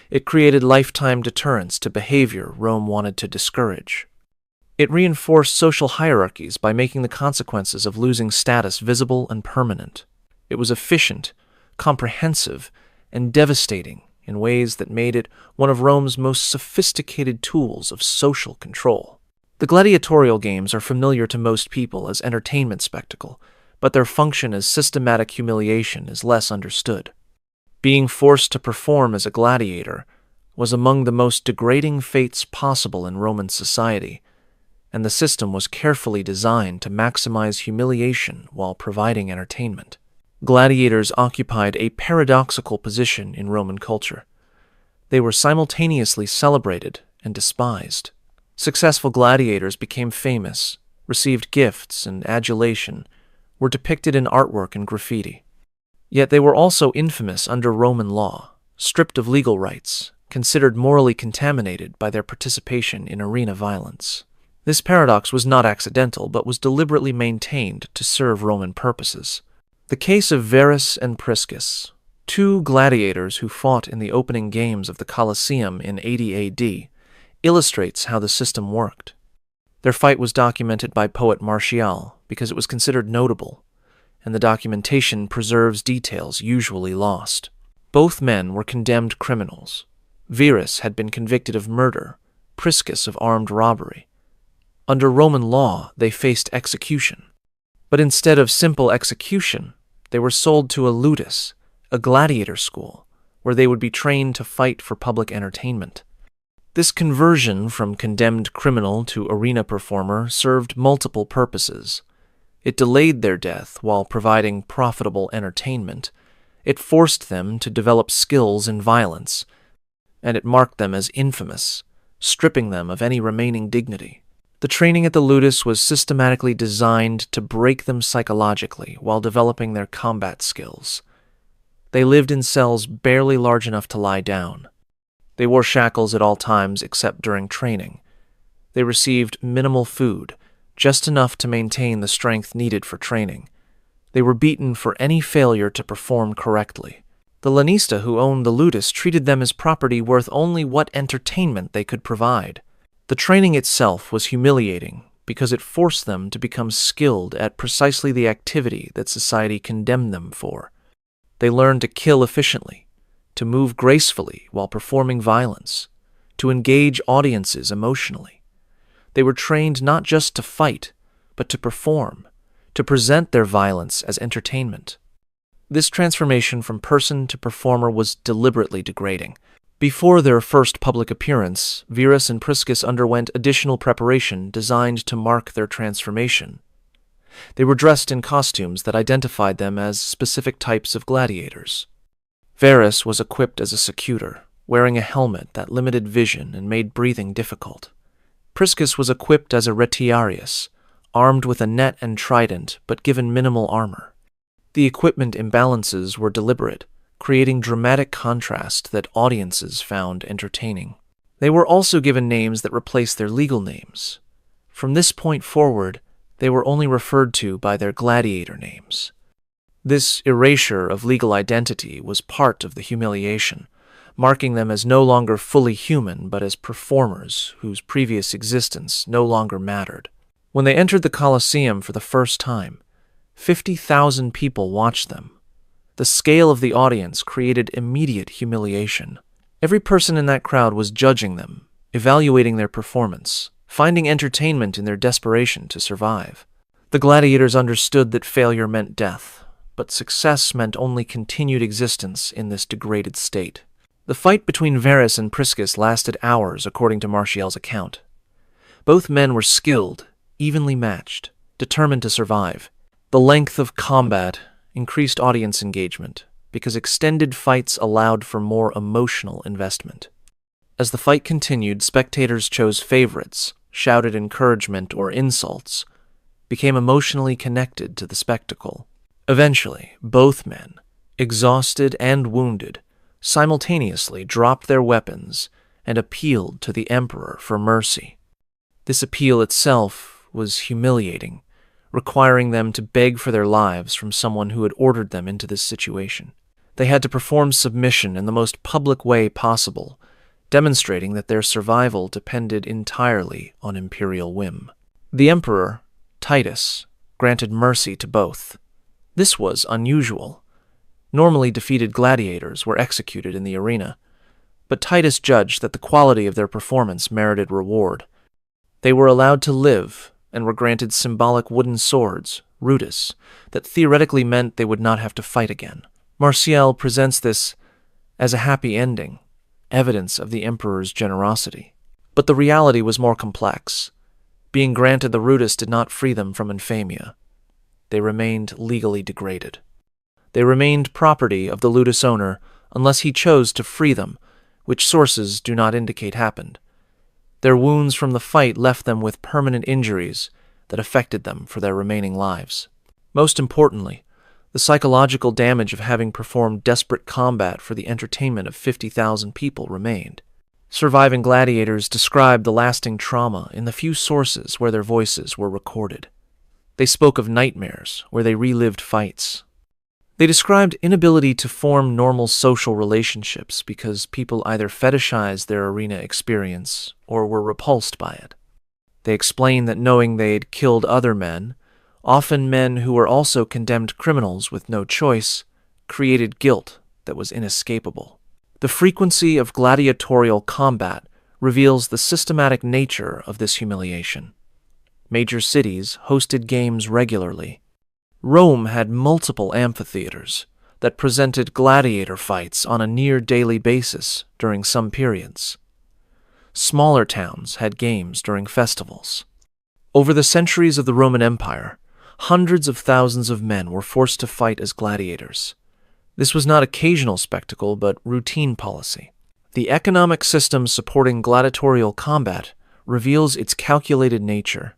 It created lifetime deterrence to behavior Rome wanted to discourage. It reinforced social hierarchies by making the consequences of losing status visible and permanent. It was efficient, comprehensive, and devastating in ways that made it one of Rome's most sophisticated tools of social control. The gladiatorial games are familiar to most people as entertainment spectacle, but their function as systematic humiliation is less understood. Being forced to perform as a gladiator was among the most degrading fates possible in Roman society, and the system was carefully designed to maximize humiliation while providing entertainment. Gladiators occupied a paradoxical position in Roman culture. They were simultaneously celebrated and despised. Successful gladiators became famous, received gifts and adulation, were depicted in artwork and graffiti. Yet they were also infamous under Roman law, stripped of legal rights, considered morally contaminated by their participation in arena violence. This paradox was not accidental, but was deliberately maintained to serve Roman purposes. The case of Verus and Priscus, two gladiators who fought in the opening games of the Colosseum in 80 AD, illustrates how the system worked. Their fight was documented by poet Martial because it was considered notable, and the documentation preserves details usually lost. Both men were condemned criminals. Verus had been convicted of murder, Priscus of armed robbery. Under Roman law, they faced execution. But instead of simple execution, they were sold to a ludus, a gladiator school, where they would be trained to fight for public entertainment. This conversion from condemned criminal to arena performer served multiple purposes. It delayed their death while providing profitable entertainment. It forced them to develop skills in violence, and it marked them as infamous, stripping them of any remaining dignity. The training at the ludus was systematically designed to break them psychologically while developing their combat skills. They lived in cells barely large enough to lie down. They wore shackles at all times except during training. They received minimal food, just enough to maintain the strength needed for training. They were beaten for any failure to perform correctly. The lanista who owned the ludus treated them as property worth only what entertainment they could provide. The training itself was humiliating because it forced them to become skilled at precisely the activity that society condemned them for. They learned to kill efficiently, to move gracefully while performing violence, to engage audiences emotionally. They were trained not just to fight, but to perform, to present their violence as entertainment. This transformation from person to performer was deliberately degrading. Before their first public appearance, Verus and Priscus underwent additional preparation designed to mark their transformation. They were dressed in costumes that identified them as specific types of gladiators. Verus was equipped as a secutor, wearing a helmet that limited vision and made breathing difficult. Priscus was equipped as a retiarius, armed with a net and trident but given minimal armor. The equipment imbalances were deliberate, creating dramatic contrast that audiences found entertaining. They were also given names that replaced their legal names. From this point forward, they were only referred to by their gladiator names. This erasure of legal identity was part of the humiliation, marking them as no longer fully human but as performers whose previous existence no longer mattered. When they entered the Colosseum for the first time, 50,000 people watched them. The scale of the audience created immediate humiliation. Every person in that crowd was judging them, evaluating their performance, finding entertainment in their desperation to survive. The gladiators understood that failure meant death, but success meant only continued existence in this degraded state. The fight between Verus and Priscus lasted hours, according to Martial's account. Both men were skilled, evenly matched, determined to survive. The length of combat increased audience engagement because extended fights allowed for more emotional investment. As the fight continued, spectators chose favorites, shouted encouragement or insults, became emotionally connected to the spectacle. Eventually, both men, exhausted and wounded, simultaneously dropped their weapons and appealed to the emperor for mercy. This appeal itself was humiliating, requiring them to beg for their lives from someone who had ordered them into this situation. They had to perform submission in the most public way possible, demonstrating that their survival depended entirely on imperial whim. The emperor, Titus, granted mercy to both. This was unusual. Normally defeated gladiators were executed in the arena, but Titus judged that the quality of their performance merited reward. They were allowed to live and were granted symbolic wooden swords, rudis, that theoretically meant they would not have to fight again. Martial presents this as a happy ending, evidence of the emperor's generosity. But the reality was more complex. Being granted the rudis did not free them from infamia. They remained legally degraded. They remained property of the ludus owner unless he chose to free them, which sources do not indicate happened. Their wounds from the fight left them with permanent injuries that affected them for their remaining lives. Most importantly, the psychological damage of having performed desperate combat for the entertainment of 50,000 people remained. Surviving gladiators described the lasting trauma in the few sources where their voices were recorded. They spoke of nightmares where they relived fights. They described inability to form normal social relationships because people either fetishized their arena experience or were repulsed by it. They explained that knowing they had killed other men, often men who were also condemned criminals with no choice, created guilt that was inescapable. The frequency of gladiatorial combat reveals the systematic nature of this humiliation. Major cities hosted games regularly. Rome had multiple amphitheaters that presented gladiator fights on a near-daily basis during some periods. Smaller towns had games during festivals. Over the centuries of the Roman Empire, hundreds of thousands of men were forced to fight as gladiators. This was not occasional spectacle, but routine policy. The economic system supporting gladiatorial combat reveals its calculated nature.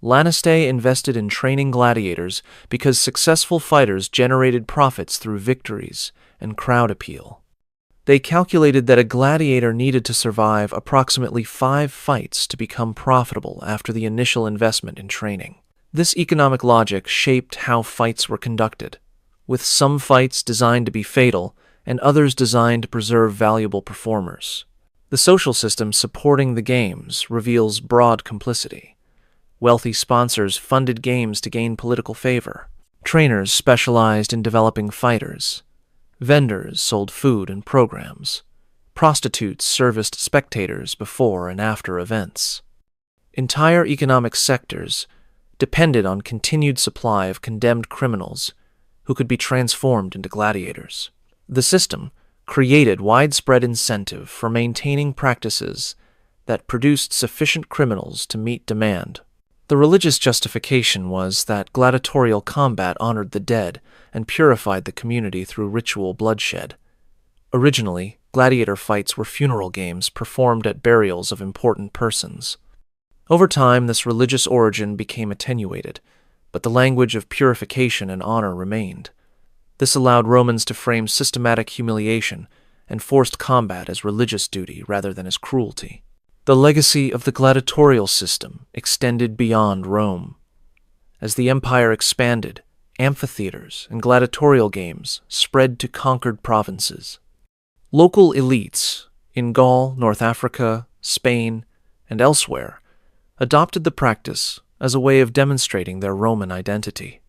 Lanistae invested in training gladiators because successful fighters generated profits through victories and crowd appeal. They calculated that a gladiator needed to survive approximately 5 fights to become profitable after the initial investment in training. This economic logic shaped how fights were conducted, with some fights designed to be fatal and others designed to preserve valuable performers. The social system supporting the games reveals broad complicity. Wealthy sponsors funded games to gain political favor. Trainers specialized in developing fighters. Vendors sold food and programs. Prostitutes serviced spectators before and after events. Entire economic sectors depended on continued supply of condemned criminals who could be transformed into gladiators. The system created widespread incentive for maintaining practices that produced sufficient criminals to meet demand. The religious justification was that gladiatorial combat honored the dead and purified the community through ritual bloodshed. Originally, gladiator fights were funeral games performed at burials of important persons. Over time, this religious origin became attenuated, but the language of purification and honor remained. This allowed Romans to frame systematic humiliation and forced combat as religious duty rather than as cruelty. The legacy of the gladiatorial system extended beyond Rome. As the empire expanded, amphitheaters and gladiatorial games spread to conquered provinces. Local elites in Gaul, North Africa, Spain, and elsewhere adopted the practice as a way of demonstrating their Roman identity.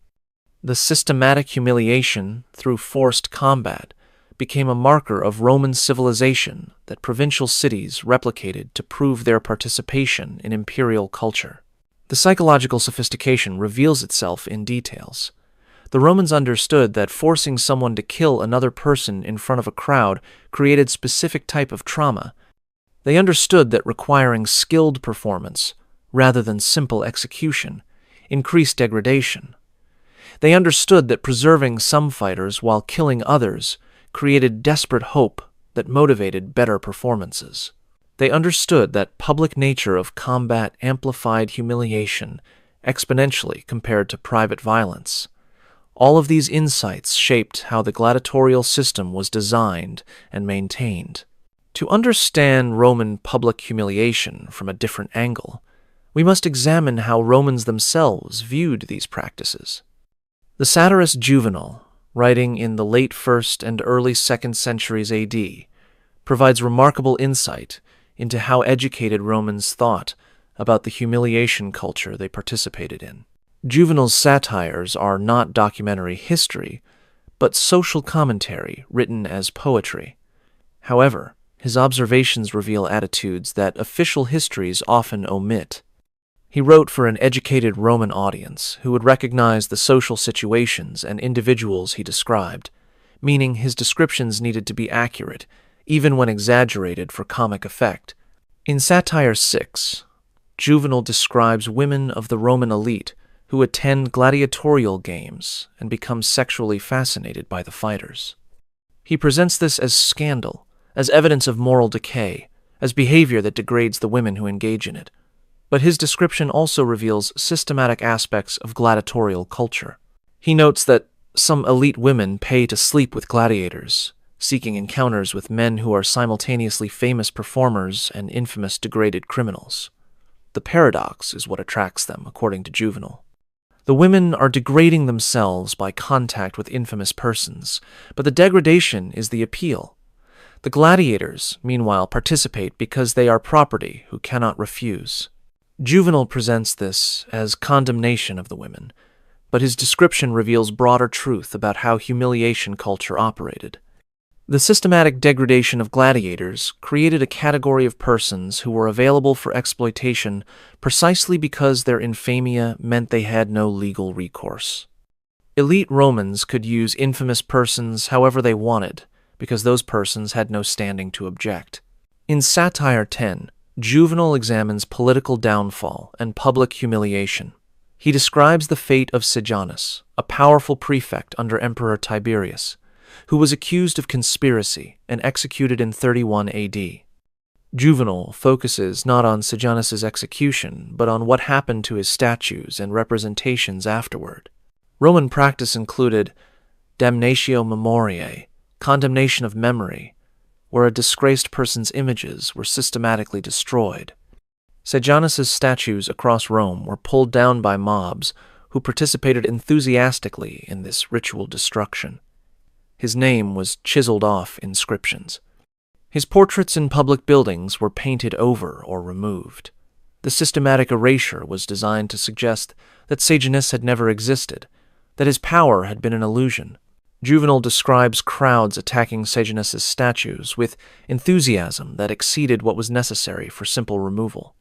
The systematic humiliation through forced combat became a marker of Roman civilization that provincial cities replicated to prove their participation in imperial culture. The psychological sophistication reveals itself in details. The Romans understood that forcing someone to kill another person in front of a crowd created specific type of trauma. They understood that requiring skilled performance, rather than simple execution, increased degradation. They understood that preserving some fighters while killing others created desperate hope that motivated better performances. They understood that public nature of combat amplified humiliation exponentially compared to private violence. All of these insights shaped how the gladiatorial system was designed and maintained. To understand Roman public humiliation from a different angle, we must examine how Romans themselves viewed these practices. The satirist Juvenal, writing in the late 1st and early 2nd centuries AD, provides remarkable insight into how educated Romans thought about the humiliation culture they participated in. Juvenal's satires are not documentary history, but social commentary written as poetry. However, his observations reveal attitudes that official histories often omit. He wrote for an educated Roman audience who would recognize the social situations and individuals he described, meaning his descriptions needed to be accurate, even when exaggerated for comic effect. In Satire 6, Juvenal describes women of the Roman elite who attend gladiatorial games and become sexually fascinated by the fighters. He presents this as scandal, as evidence of moral decay, as behavior that degrades the women who engage in it. But his description also reveals systematic aspects of gladiatorial culture. He notes that some elite women pay to sleep with gladiators, seeking encounters with men who are simultaneously famous performers and infamous degraded criminals. The paradox is what attracts them, according to Juvenal. The women are degrading themselves by contact with infamous persons, but the degradation is the appeal. The gladiators, meanwhile, participate because they are property who cannot refuse. Juvenal presents this as condemnation of the women, but his description reveals broader truth about how humiliation culture operated. The systematic degradation of gladiators created a category of persons who were available for exploitation precisely because their infamia meant they had no legal recourse. Elite Romans could use infamous persons however they wanted, because those persons had no standing to object. In Satire 10, Juvenal examines political downfall and public humiliation. He describes the fate of Sejanus, a powerful prefect under Emperor Tiberius, who was accused of conspiracy and executed in 31 AD. Juvenal focuses not on Sejanus's execution, but on what happened to his statues and representations afterward. Roman practice included damnatio memoriae, condemnation of memory, where a disgraced person's images were systematically destroyed. Sejanus's statues across Rome were pulled down by mobs who participated enthusiastically in this ritual destruction. His name was chiseled off inscriptions. His portraits in public buildings were painted over or removed. The systematic erasure was designed to suggest that Sejanus had never existed, that his power had been an illusion. Juvenal describes crowds attacking Sejanus's statues with enthusiasm that exceeded what was necessary for simple removal.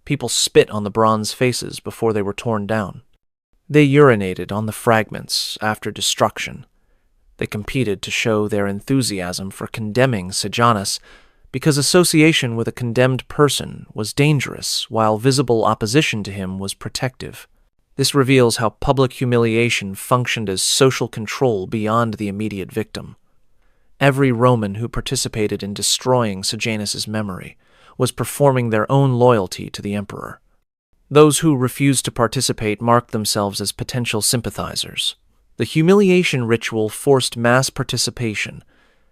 People spit on the bronze faces before they were torn down. They urinated on the fragments after destruction. They competed to show their enthusiasm for condemning Sejanus because association with a condemned person was dangerous while visible opposition to him was protective. This reveals how public humiliation functioned as social control beyond the immediate victim. Every Roman who participated in destroying Sejanus's memory was performing their own loyalty to the emperor. Those who refused to participate marked themselves as potential sympathizers. The humiliation ritual forced mass participation,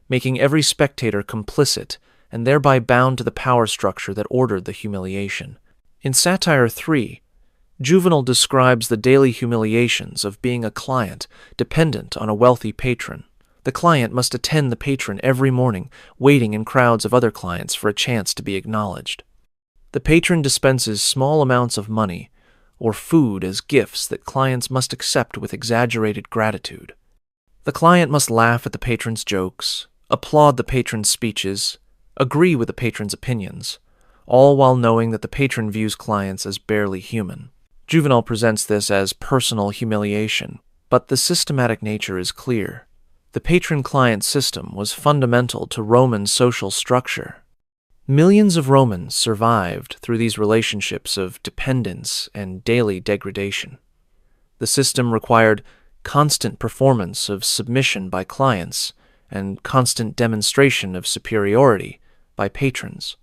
making every spectator complicit and thereby bound to the power structure that ordered the humiliation. In Satire 3, Juvenal describes the daily humiliations of being a client dependent on a wealthy patron. The client must attend the patron every morning, waiting in crowds of other clients for a chance to be acknowledged. The patron dispenses small amounts of money or food as gifts that clients must accept with exaggerated gratitude. The client must laugh at the patron's jokes, applaud the patron's speeches, agree with the patron's opinions, all while knowing that the patron views clients as barely human. Juvenal presents this as personal humiliation, but the systematic nature is clear. The patron-client system was fundamental to Roman social structure. Millions of Romans survived through these relationships of dependence and daily degradation. The system required constant performance of submission by clients and constant demonstration of superiority by patrons.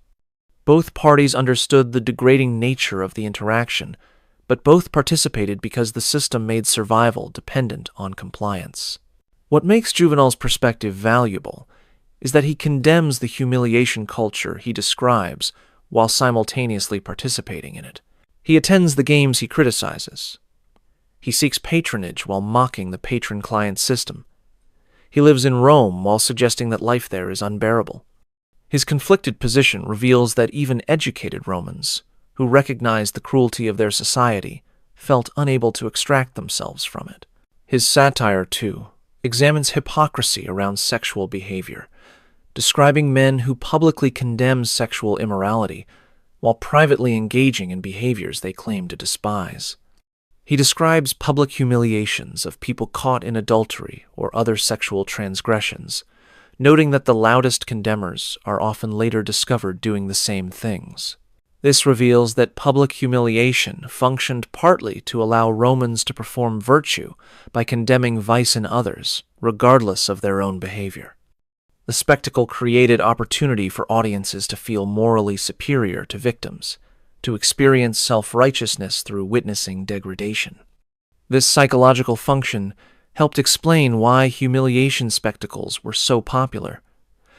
Both parties understood the degrading nature of the interaction, but both participated because the system made survival dependent on compliance. What makes Juvenal's perspective valuable is that he condemns the humiliation culture he describes while simultaneously participating in it. He attends the games he criticizes. He seeks patronage while mocking the patron-client system. He lives in Rome while suggesting that life there is unbearable. His conflicted position reveals that even educated Romans, who recognized the cruelty of their society, felt unable to extract themselves from it. His satire, too, examines hypocrisy around sexual behavior, describing men who publicly condemn sexual immorality while privately engaging in behaviors they claim to despise. He describes public humiliations of people caught in adultery or other sexual transgressions, noting that the loudest condemners are often later discovered doing the same things. This reveals that public humiliation functioned partly to allow Romans to perform virtue by condemning vice in others, regardless of their own behavior. The spectacle created opportunity for audiences to feel morally superior to victims, to experience self-righteousness through witnessing degradation. This psychological function helped explain why humiliation spectacles were so popular.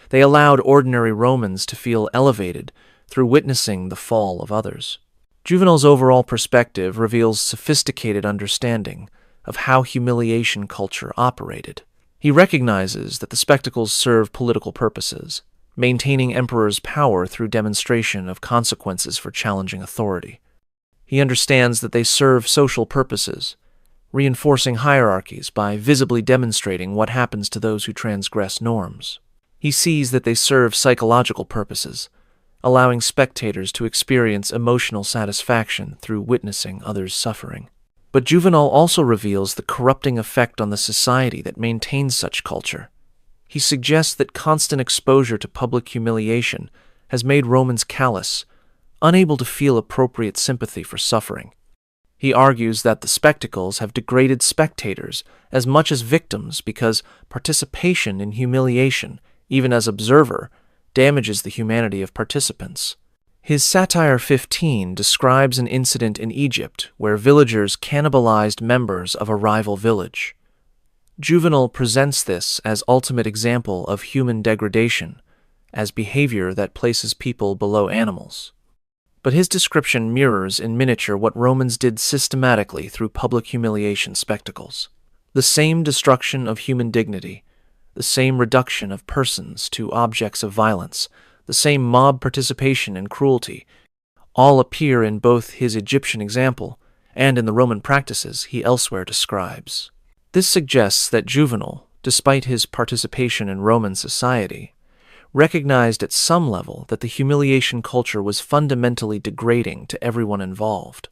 They allowed ordinary Romans to feel elevated through witnessing the fall of others. Juvenal's overall perspective reveals sophisticated understanding of how humiliation culture operated. He recognizes that the spectacles serve political purposes, maintaining emperors' power through demonstration of consequences for challenging authority. He understands that they serve social purposes, reinforcing hierarchies by visibly demonstrating what happens to those who transgress norms. He sees that they serve psychological purposes, allowing spectators to experience emotional satisfaction through witnessing others' suffering. But Juvenal also reveals the corrupting effect on the society that maintains such culture. He suggests that constant exposure to public humiliation has made Romans callous, unable to feel appropriate sympathy for suffering. He argues that the spectacles have degraded spectators as much as victims because participation in humiliation, even as observer, damages the humanity of participants. His Satire 15 describes an incident in Egypt where villagers cannibalized members of a rival village. Juvenal presents this as ultimate example of human degradation, as behavior that places people below animals. But his description mirrors in miniature what Romans did systematically through public humiliation spectacles. The same destruction of human dignity, the same reduction of persons to objects of violence, the same mob participation and cruelty, All appear in both his Egyptian example and in the Roman practices he elsewhere describes. This suggests that Juvenal, despite his participation in Roman society, recognized at some level that the humiliation culture was fundamentally degrading to everyone involved.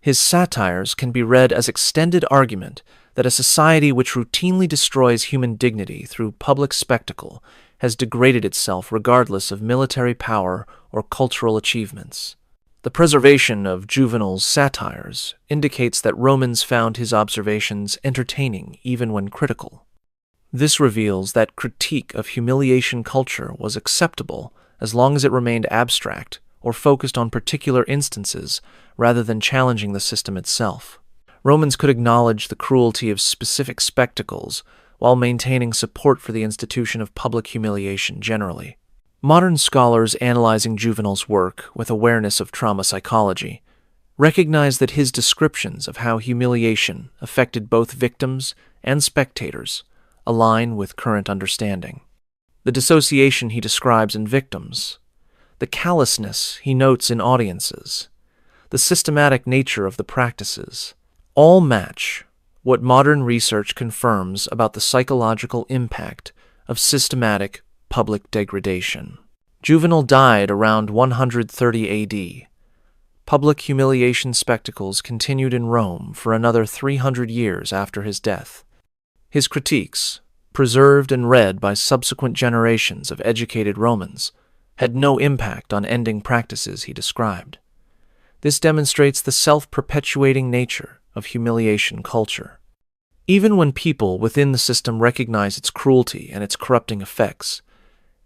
His satires can be read as extended argument that a society which routinely destroys human dignity through public spectacle has degraded itself regardless of military power or cultural achievements. The preservation of Juvenal's satires indicates that Romans found his observations entertaining even when critical. This reveals that critique of humiliation culture was acceptable as long as it remained abstract or focused on particular instances rather than challenging the system itself. Romans could acknowledge the cruelty of specific spectacles while maintaining support for the institution of public humiliation generally. Modern scholars analyzing Juvenal's work with awareness of trauma psychology recognize that his descriptions of how humiliation affected both victims and spectators align with current understanding. The dissociation he describes in victims, the callousness he notes in audiences, the systematic nature of the practices, all match what modern research confirms about the psychological impact of systematic public degradation. Juvenal died around 130 AD. Public humiliation spectacles continued in Rome for another 300 years after his death. His critiques, preserved and read by subsequent generations of educated Romans, had no impact on ending practices he described. This demonstrates the self-perpetuating nature of humiliation culture. Even when people within the system recognize its cruelty and its corrupting effects,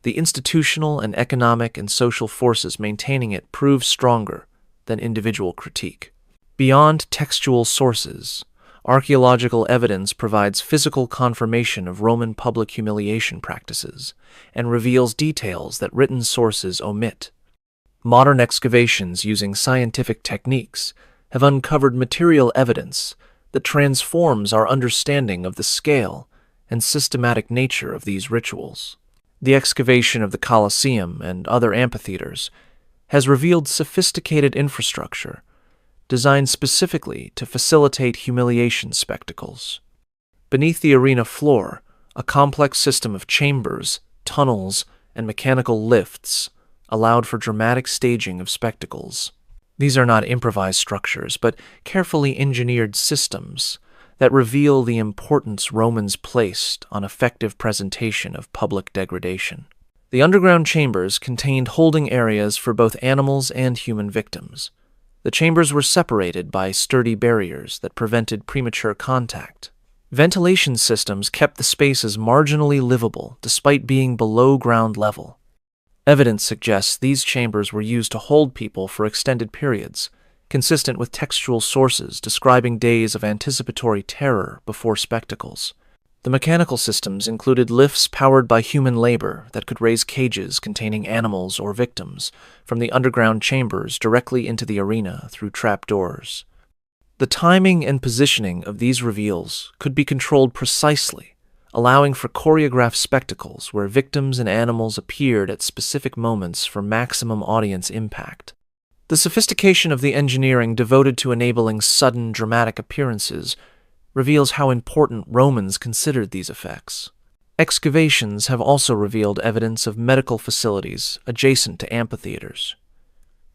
the institutional and economic and social forces maintaining it prove stronger than individual critique. Beyond textual sources, archaeological evidence provides physical confirmation of Roman public humiliation practices and reveals details that written sources omit. Modern excavations using scientific techniques have uncovered material evidence that transforms our understanding of the scale and systematic nature of these rituals. The excavation of the Colosseum and other amphitheaters has revealed sophisticated infrastructure designed specifically to facilitate humiliation spectacles. Beneath the arena floor, a complex system of chambers, tunnels, and mechanical lifts allowed for dramatic staging of spectacles. These are not improvised structures, but carefully engineered systems that reveal the importance Romans placed on effective presentation of public degradation. The underground chambers contained holding areas for both animals and human victims. The chambers were separated by sturdy barriers that prevented premature contact. Ventilation systems kept the spaces marginally livable despite being below ground level. Evidence suggests these chambers were used to hold people for extended periods, consistent with textual sources describing days of anticipatory terror before spectacles. The mechanical systems included lifts powered by human labor that could raise cages containing animals or victims from the underground chambers directly into the arena through trapdoors. The timing and positioning of these reveals could be controlled precisely, allowing for choreographed spectacles where victims and animals appeared at specific moments for maximum audience impact. The sophistication of the engineering devoted to enabling sudden, dramatic appearances reveals how important Romans considered these effects. Excavations have also revealed evidence of medical facilities adjacent to amphitheaters.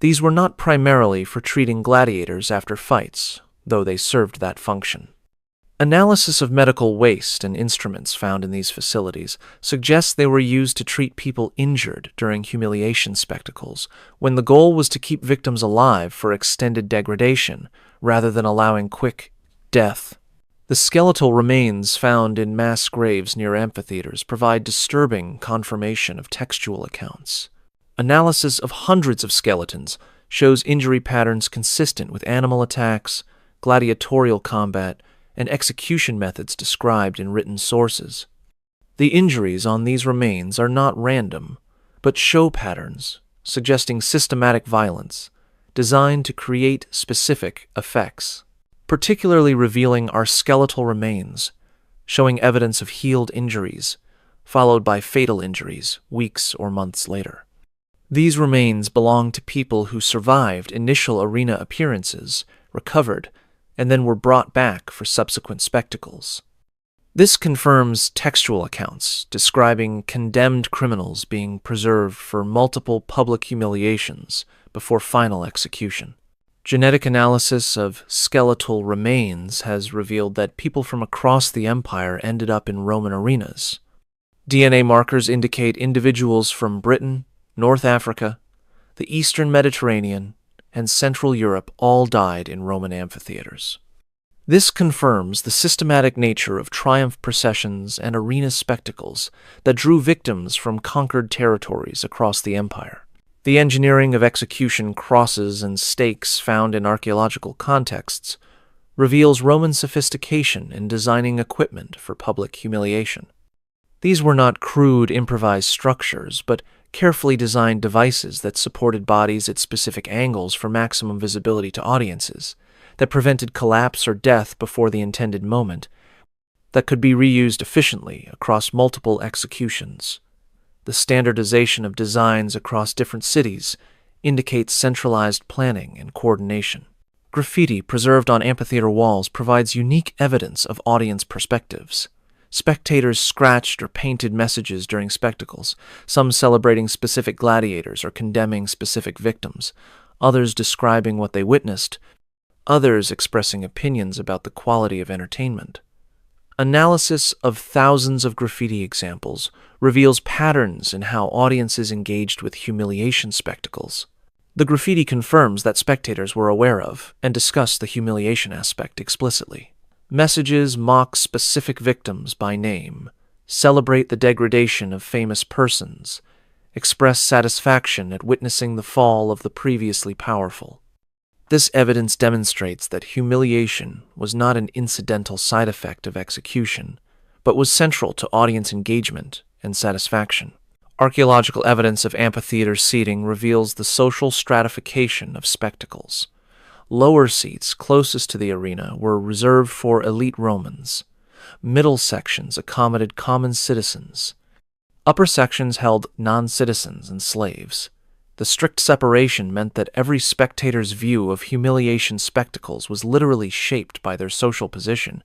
These were not primarily for treating gladiators after fights, though they served that function. Analysis of medical waste and instruments found in these facilities suggests they were used to treat people injured during humiliation spectacles, when the goal was to keep victims alive for extended degradation rather than allowing quick death. The skeletal remains found in mass graves near amphitheaters provide disturbing confirmation of textual accounts. Analysis of hundreds of skeletons shows injury patterns consistent with animal attacks, gladiatorial combat, and execution methods described in written sources. The injuries on these remains are not random, but show patterns, suggesting systematic violence, designed to create specific effects. Particularly revealing are skeletal remains, showing evidence of healed injuries, followed by fatal injuries weeks or months later. These remains belong to people who survived initial arena appearances, recovered, and then were brought back for subsequent spectacles. This confirms textual accounts describing condemned criminals being preserved for multiple public humiliations before final execution. Genetic analysis of skeletal remains has revealed that people from across the empire ended up in Roman arenas. DNA markers indicate individuals from Britain, North Africa, the Eastern Mediterranean, and Central Europe all died in Roman amphitheaters. This confirms the systematic nature of triumph processions and arena spectacles that drew victims from conquered territories across the empire. The engineering of execution crosses and stakes found in archaeological contexts reveals Roman sophistication in designing equipment for public humiliation. These were not crude, improvised structures, but carefully designed devices that supported bodies at specific angles for maximum visibility to audiences, that prevented collapse or death before the intended moment, that could be reused efficiently across multiple executions. The standardization of designs across different cities indicates centralized planning and coordination. Graffiti preserved on amphitheater walls provides unique evidence of audience perspectives. Spectators scratched or painted messages during spectacles, some celebrating specific gladiators or condemning specific victims, others describing what they witnessed, others expressing opinions about the quality of entertainment. Analysis of thousands of graffiti examples reveals patterns in how audiences engaged with humiliation spectacles. The graffiti confirms that spectators were aware of and discussed the humiliation aspect explicitly. Messages mock specific victims by name, celebrate the degradation of famous persons, express satisfaction at witnessing the fall of the previously powerful. This evidence demonstrates that humiliation was not an incidental side effect of execution, but was central to audience engagement and satisfaction. Archaeological evidence of amphitheater seating reveals the social stratification of spectacles. Lower seats closest to the arena were reserved for elite Romans. Middle sections accommodated common citizens. Upper sections held non-citizens and slaves. The strict separation meant that every spectator's view of humiliation spectacles was literally shaped by their social position,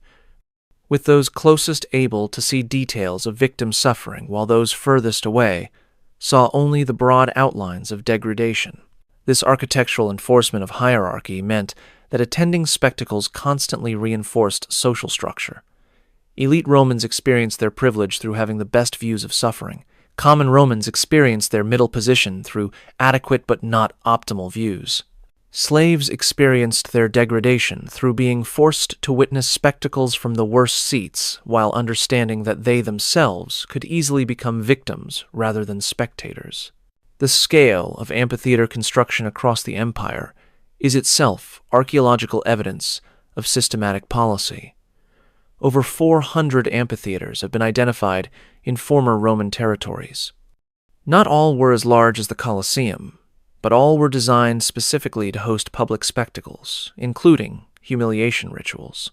with those closest able to see details of victim suffering, while those furthest away saw only the broad outlines of degradation. This architectural enforcement of hierarchy meant that attending spectacles constantly reinforced social structure. Elite Romans experienced their privilege through having the best views of suffering. Common Romans experienced their middle position through adequate but not optimal views. Slaves experienced their degradation through being forced to witness spectacles from the worst seats while understanding that they themselves could easily become victims rather than spectators. The scale of amphitheater construction across the empire is itself archaeological evidence of systematic policy. Over 400 amphitheaters have been identified in former Roman territories. Not all were as large as the Colosseum, but all were designed specifically to host public spectacles, including humiliation rituals.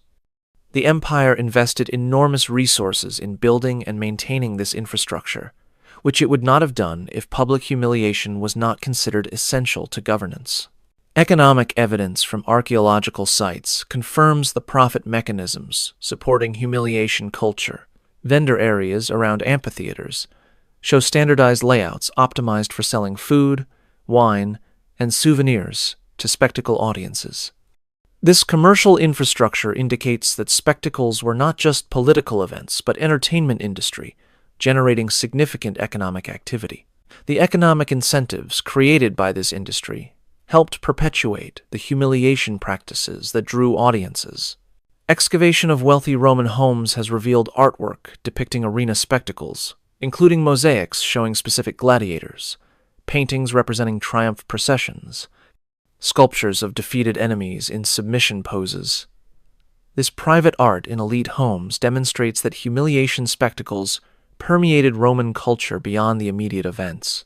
The empire invested enormous resources in building and maintaining this infrastructure, which it would not have done if public humiliation was not considered essential to governance. Economic evidence from archaeological sites confirms the profit mechanisms supporting humiliation culture. Vendor areas around amphitheaters show standardized layouts optimized for selling food, wine, and souvenirs to spectacle audiences. This commercial infrastructure indicates that spectacles were not just political events, but entertainment industry, generating significant economic activity. The economic incentives created by this industry helped perpetuate the humiliation practices that drew audiences. Excavation of wealthy Roman homes has revealed artwork depicting arena spectacles, including mosaics showing specific gladiators, paintings representing triumph processions, sculptures of defeated enemies in submission poses. This private art in elite homes demonstrates that humiliation spectacles permeated Roman culture beyond the immediate events.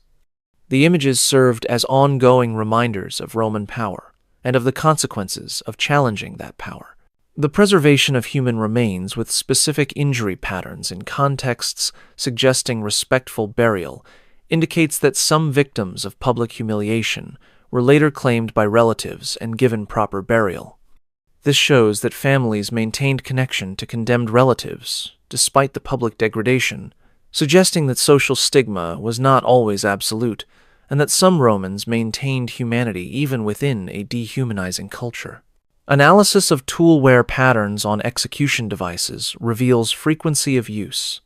The images served as ongoing reminders of Roman power and of the consequences of challenging that power. The preservation of human remains with specific injury patterns in contexts suggesting respectful burial indicates that some victims of public humiliation were later claimed by relatives and given proper burial. This shows that families maintained connection to condemned relatives despite the public degradation, suggesting that social stigma was not always absolute, and that some Romans maintained humanity even within a dehumanizing culture. Analysis of tool wear patterns on execution devices reveals frequency of use.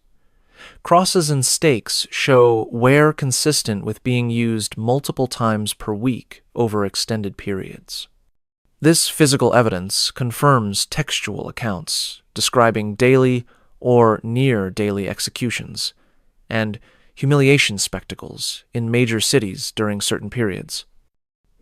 Crosses and stakes show wear consistent with being used multiple times per week over extended periods. This physical evidence confirms textual accounts describing daily or near-daily executions and humiliation spectacles in major cities during certain periods.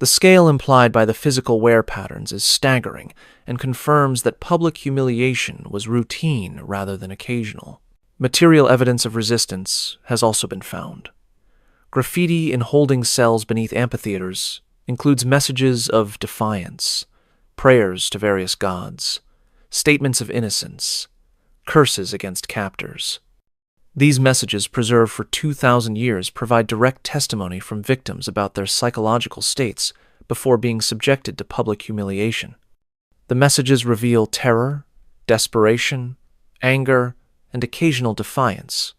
The scale implied by the physical wear patterns is staggering and confirms that public humiliation was routine rather than occasional. Material evidence of resistance has also been found. Graffiti in holding cells beneath amphitheaters includes messages of defiance, prayers to various gods, statements of innocence, curses against captors. These messages, preserved for 2,000 years, provide direct testimony from victims about their psychological states before being subjected to public humiliation. The messages reveal terror, desperation, anger, and occasional defiance,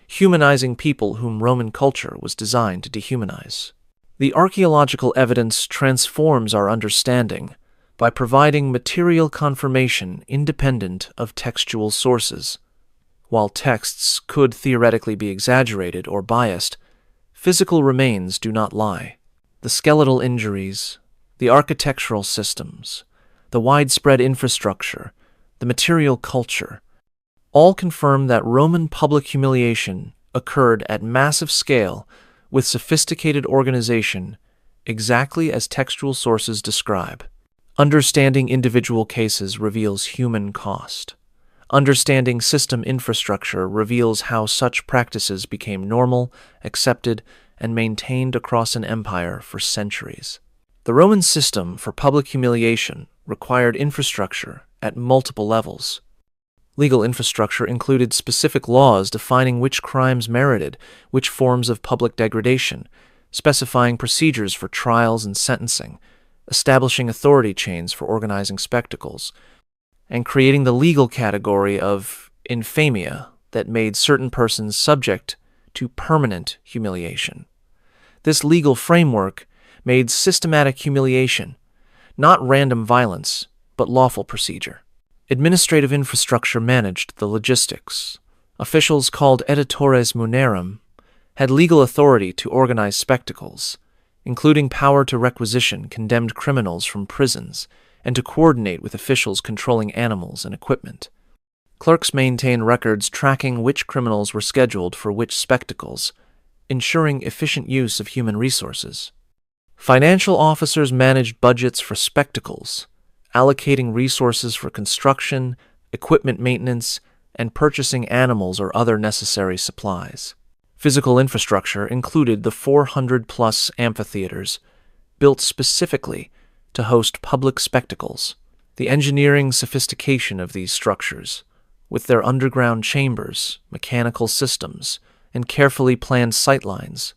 humanizing people whom Roman culture was designed to dehumanize. The archaeological evidence transforms our understanding by providing material confirmation independent of textual sources. While texts could theoretically be exaggerated or biased, physical remains do not lie. The skeletal injuries, the architectural systems, the widespread infrastructure, the material culture, all confirm that Roman public humiliation occurred at massive scale with sophisticated organization, exactly as textual sources describe. Understanding individual cases reveals human cost. Understanding system infrastructure reveals how such practices became normal, accepted, and maintained across an empire for centuries. The Roman system for public humiliation required infrastructure at multiple levels. Legal infrastructure included specific laws defining which crimes merited which forms of public degradation, specifying procedures for trials and sentencing, establishing authority chains for organizing spectacles, and creating the legal category of infamia that made certain persons subject to permanent humiliation. This legal framework made systematic humiliation not random violence, but lawful procedure. Administrative infrastructure managed the logistics. Officials called editores munerarum had legal authority to organize spectacles, including power to requisition condemned criminals from prisons and to coordinate with officials controlling animals and equipment. Clerks maintained records tracking which criminals were scheduled for which spectacles, ensuring efficient use of human resources. Financial officers managed budgets for spectacles, allocating resources for construction, equipment maintenance, and purchasing animals or other necessary supplies. Physical infrastructure included the 400-plus amphitheaters, built specifically to host public spectacles. The engineering sophistication of these structures, with their underground chambers, mechanical systems, and carefully planned sightlines,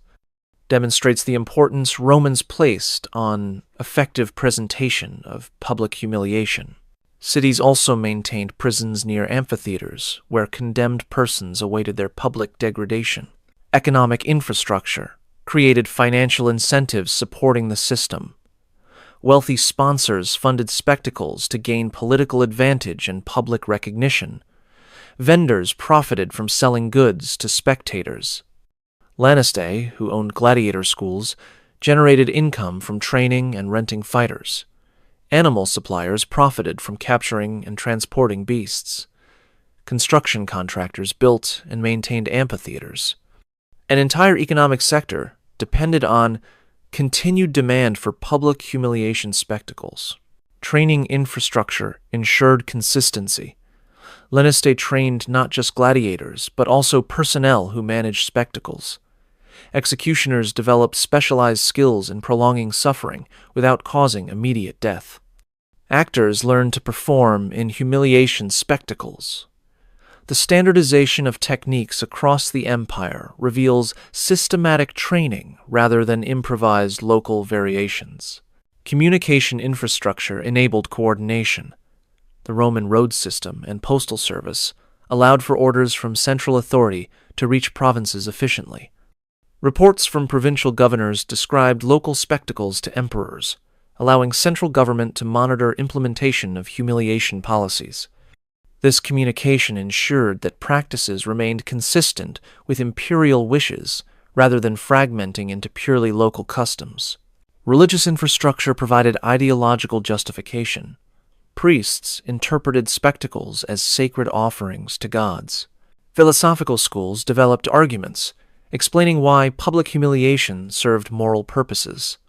demonstrates the importance Romans placed on effective presentation of public humiliation. Cities also maintained prisons near amphitheaters, where condemned persons awaited their public degradation. Economic infrastructure created financial incentives supporting the system. Wealthy sponsors funded spectacles to gain political advantage and public recognition. Vendors profited from selling goods to spectators. Dynasties, who owned gladiator schools, generated income from training and renting fighters. Animal suppliers profited from capturing and transporting beasts. Construction contractors built and maintained amphitheaters. An entire economic sector depended on continued demand for public humiliation spectacles. Training infrastructure ensured consistency. Dynasties trained not just gladiators, but also personnel who managed spectacles. Executioners developed specialized skills in prolonging suffering without causing immediate death. Actors learned to perform in humiliation spectacles. The standardization of techniques across the empire reveals systematic training rather than improvised local variations. Communication infrastructure enabled coordination. The Roman road system and postal service allowed for orders from central authority to reach provinces efficiently. Reports from provincial governors described local spectacles to emperors, allowing central government to monitor implementation of humiliation policies. This communication ensured that practices remained consistent with imperial wishes rather than fragmenting into purely local customs. Religious infrastructure provided ideological justification. Priests interpreted spectacles as sacred offerings to gods. Philosophical schools developed arguments, explaining why public humiliation served moral purposes.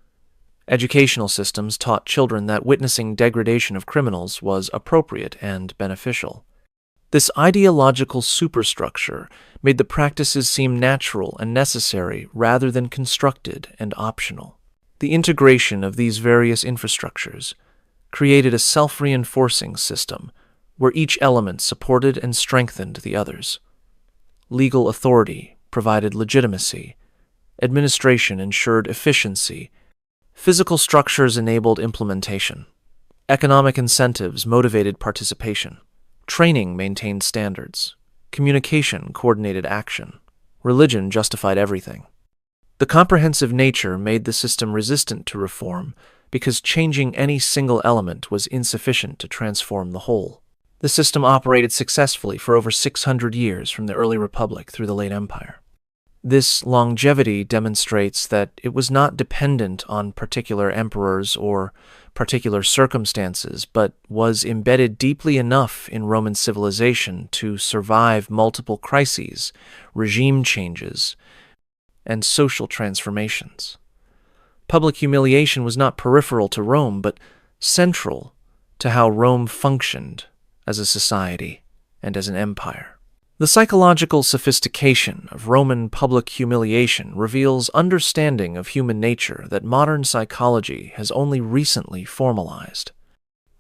Educational systems taught children that witnessing degradation of criminals was appropriate and beneficial. This ideological superstructure made the practices seem natural and necessary rather than constructed and optional. The integration of these various infrastructures created a self-reinforcing system where each element supported and strengthened the others. Legal authority provided legitimacy. Administration ensured efficiency. Physical structures enabled implementation. Economic incentives motivated participation. Training maintained standards. Communication coordinated action. Religion justified everything. The comprehensive nature made the system resistant to reform because changing any single element was insufficient to transform the whole. The system operated successfully for over 600 years from the early Republic through the late Empire. This longevity demonstrates that it was not dependent on particular emperors or particular circumstances, but was embedded deeply enough in Roman civilization to survive multiple crises, regime changes, and social transformations. Public humiliation was not peripheral to Rome, but central to how Rome functioned as a society and as an empire. The psychological sophistication of Roman public humiliation reveals understanding of human nature that modern psychology has only recently formalized.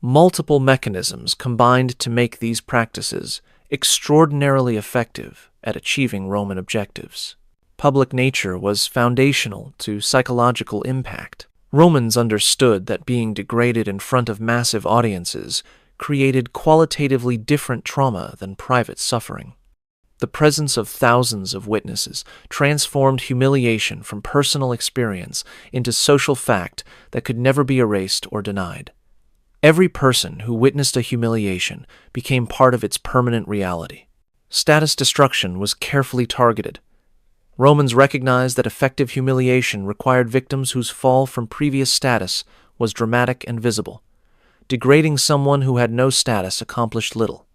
Multiple mechanisms combined to make these practices extraordinarily effective at achieving Roman objectives. Public nature was foundational to psychological impact. Romans understood that being degraded in front of massive audiences created qualitatively different trauma than private suffering. The presence of thousands of witnesses transformed humiliation from personal experience into social fact that could never be erased or denied. Every person who witnessed a humiliation became part of its permanent reality. Status destruction was carefully targeted. Romans recognized that effective humiliation required victims whose fall from previous status was dramatic and visible. Degrading someone who had no status accomplished little.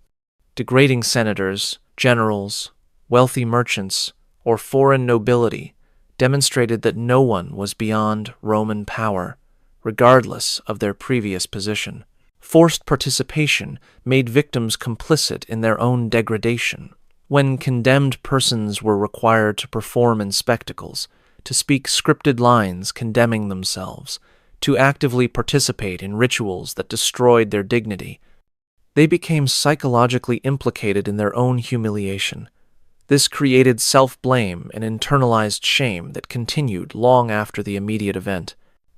Degrading senators, generals, wealthy merchants, or foreign nobility demonstrated that no one was beyond Roman power, regardless of their previous position. Forced participation made victims complicit in their own degradation. When condemned persons were required to perform in spectacles, to speak scripted lines condemning themselves, to actively participate in rituals that destroyed their dignity, they became psychologically implicated in their own humiliation. This created self-blame and internalized shame that continued long after the immediate event.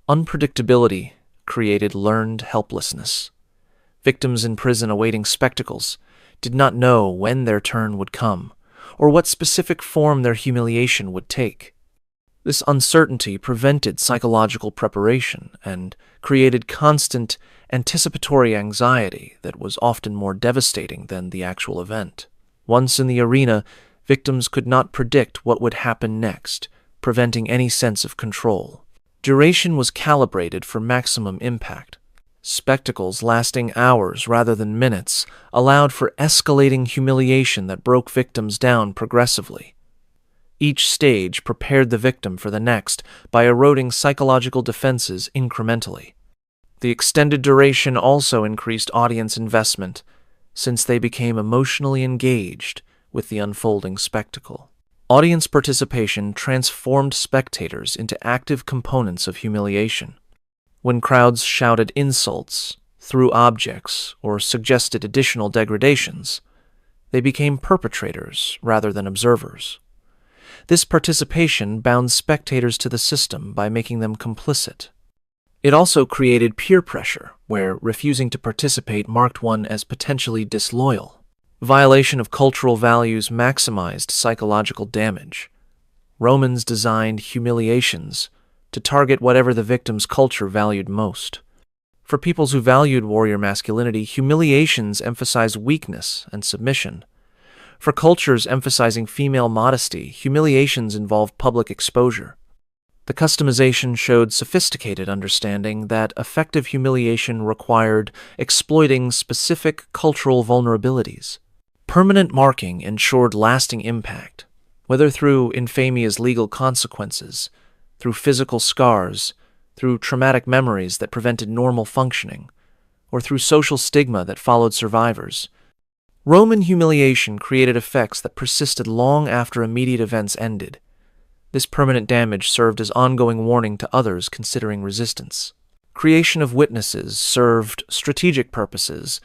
Unpredictability created learned helplessness. Victims in prison awaiting spectacles did not know when their turn would come, or what specific form their humiliation would take. This uncertainty prevented psychological preparation and created constant anticipatory anxiety that was often more devastating than the actual event. Once in the arena, victims could not predict what would happen next, preventing any sense of control. Duration was calibrated for maximum impact. Spectacles lasting hours rather than minutes allowed for escalating humiliation that broke victims down progressively. Each stage prepared the victim for the next by eroding psychological defenses incrementally. The extended duration also increased audience investment, since they became emotionally engaged with the unfolding spectacle. Audience participation transformed spectators into active components of humiliation. When crowds shouted insults, threw objects, or suggested additional degradations, They became perpetrators rather than observers. This participation bound spectators to the system by making them complicit. It also created peer pressure, where refusing to participate marked one as potentially disloyal. Violation of cultural values maximized psychological damage. Romans designed humiliations to target whatever the victim's culture valued most. For peoples who valued warrior masculinity, humiliations emphasized weakness and submission. For cultures emphasizing female modesty, humiliations involved public exposure. The customization showed sophisticated understanding that effective humiliation required exploiting specific cultural vulnerabilities. Permanent marking ensured lasting impact, whether through infamia's legal consequences, through physical scars, through traumatic memories that prevented normal functioning, or through social stigma that followed survivors. Roman humiliation created effects that persisted long after immediate events ended. This permanent damage served as ongoing warning to others considering resistance. Creation of witnesses served strategic purposes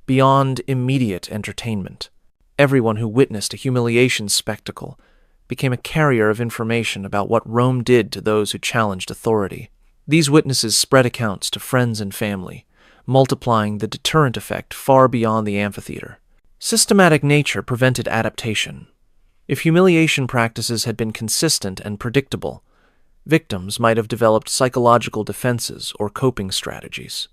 beyond immediate entertainment. Everyone who witnessed a humiliation spectacle became a carrier of information about what Rome did to those who challenged authority. These witnesses spread accounts to friends and family, multiplying the deterrent effect far beyond the amphitheater. Systematic nature prevented adaptation. If humiliation practices had been consistent and predictable, victims might have developed psychological defenses or coping strategies.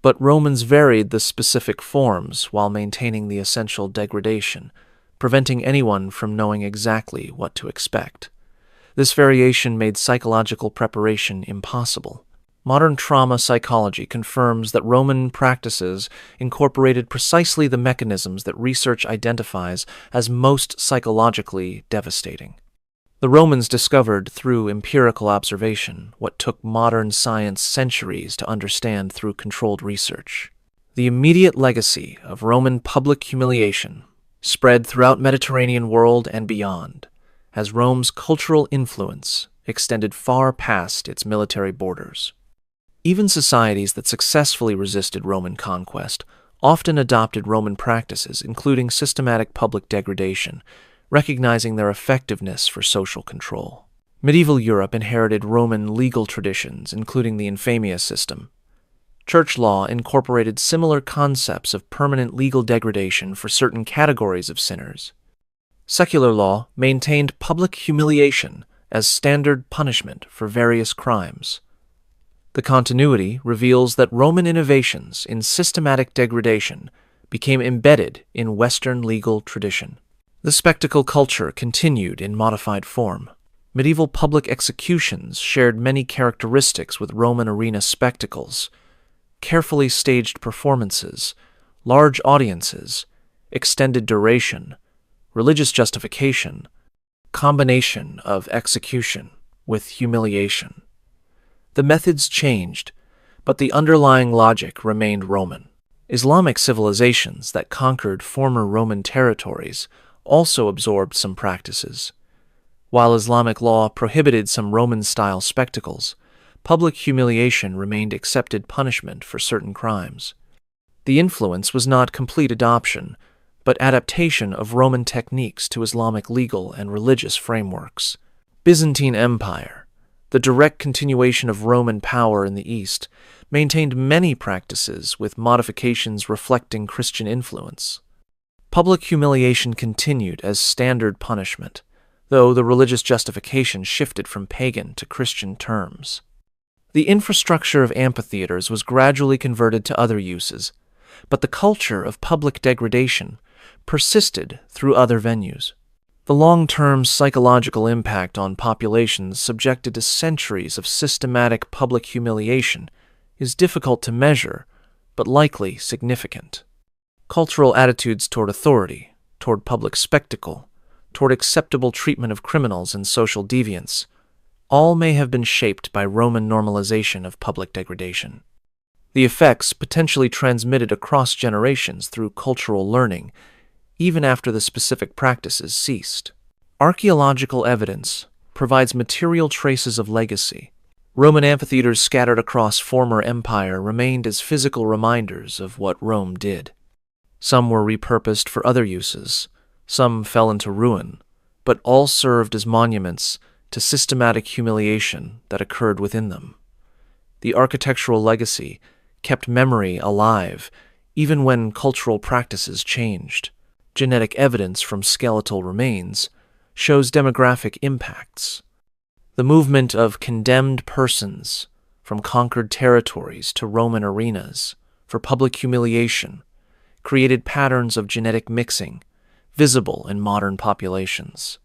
But Romans varied the specific forms while maintaining the essential degradation, preventing anyone from knowing exactly what to expect. This variation made psychological preparation impossible. Modern trauma psychology confirms that Roman practices incorporated precisely the mechanisms that research identifies as most psychologically devastating. The Romans discovered through empirical observation what took modern science centuries to understand through controlled research. The immediate legacy of Roman public humiliation spread throughout the Mediterranean world and beyond, as Rome's cultural influence extended far past its military borders. Even societies that successfully resisted Roman conquest often adopted Roman practices, including systematic public degradation, recognizing their effectiveness for social control. Medieval Europe inherited Roman legal traditions, including the infamia system. Church law incorporated similar concepts of permanent legal degradation for certain categories of sinners. Secular law maintained public humiliation as standard punishment for various crimes. The continuity reveals that Roman innovations in systematic degradation became embedded in Western legal tradition. The spectacle culture continued in modified form. Medieval public executions shared many characteristics with Roman arena spectacles: carefully staged performances, large audiences, extended duration, religious justification, combination of execution with humiliation. The methods changed, but the underlying logic remained Roman. Islamic civilizations that conquered former Roman territories also absorbed some practices. While Islamic law prohibited some Roman-style spectacles, public humiliation remained accepted punishment for certain crimes. The influence was not complete adoption, but adaptation of Roman techniques to Islamic legal and religious frameworks. Byzantine Empire, the direct continuation of Roman power in the East, maintained many practices with modifications reflecting Christian influence. Public humiliation continued as standard punishment, though the religious justification shifted from pagan to Christian terms. The infrastructure of amphitheaters was gradually converted to other uses, but the culture of public degradation persisted through other venues. The long-term psychological impact on populations subjected to centuries of systematic public humiliation is difficult to measure, but likely significant. Cultural attitudes toward authority, toward public spectacle, toward acceptable treatment of criminals and social deviants, all may have been shaped by Roman normalization of public degradation. The effects potentially transmitted across generations through cultural learning, even after the specific practices ceased. Archaeological evidence provides material traces of legacy. Roman amphitheaters scattered across former empire remained as physical reminders of what Rome did. Some were repurposed for other uses, some fell into ruin, but all served as monuments to systematic humiliation that occurred within them. The architectural legacy kept memory alive even when cultural practices changed. Genetic evidence from skeletal remains shows demographic impacts. The movement of condemned persons from conquered territories to Roman arenas for public humiliation created patterns of genetic mixing visible in modern populations.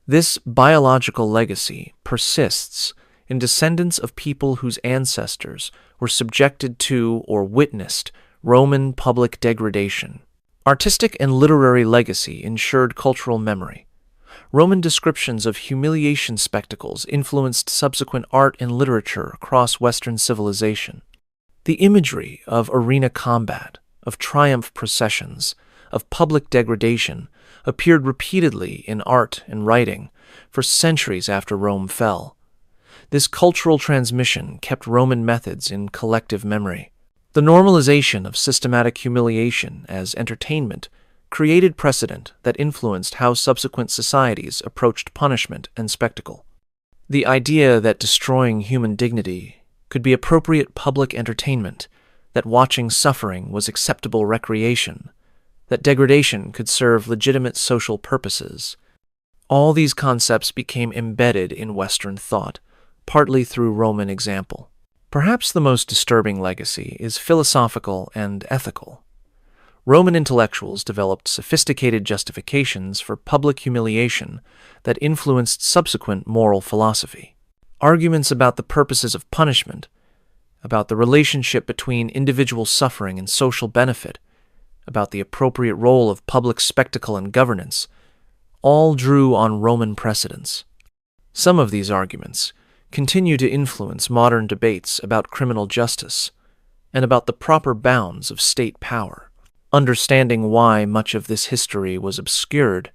This biological legacy persists in descendants of people whose ancestors were subjected to or witnessed Roman public degradation. Artistic and literary legacy ensured cultural memory. Roman descriptions of humiliation spectacles influenced subsequent art and literature across Western civilization. The imagery of arena combat, of triumph processions, of public degradation appeared repeatedly in art and writing for centuries after Rome fell. This cultural transmission kept Roman methods in collective memory. The normalization of systematic humiliation as entertainment created precedent that influenced how subsequent societies approached punishment and spectacle. The idea that destroying human dignity could be appropriate public entertainment, that watching suffering was acceptable recreation, that degradation could serve legitimate social purposes. All these concepts became embedded in Western thought, partly through Roman example. Perhaps the most disturbing legacy is philosophical and ethical. Roman intellectuals developed sophisticated justifications for public humiliation that influenced subsequent moral philosophy. Arguments about the purposes of punishment, about the relationship between individual suffering and social benefit, about the appropriate role of public spectacle and governance, all drew on Roman precedents. Some of these arguments continue to influence modern debates about criminal justice and about the proper bounds of state power. Understanding why much of this history was obscured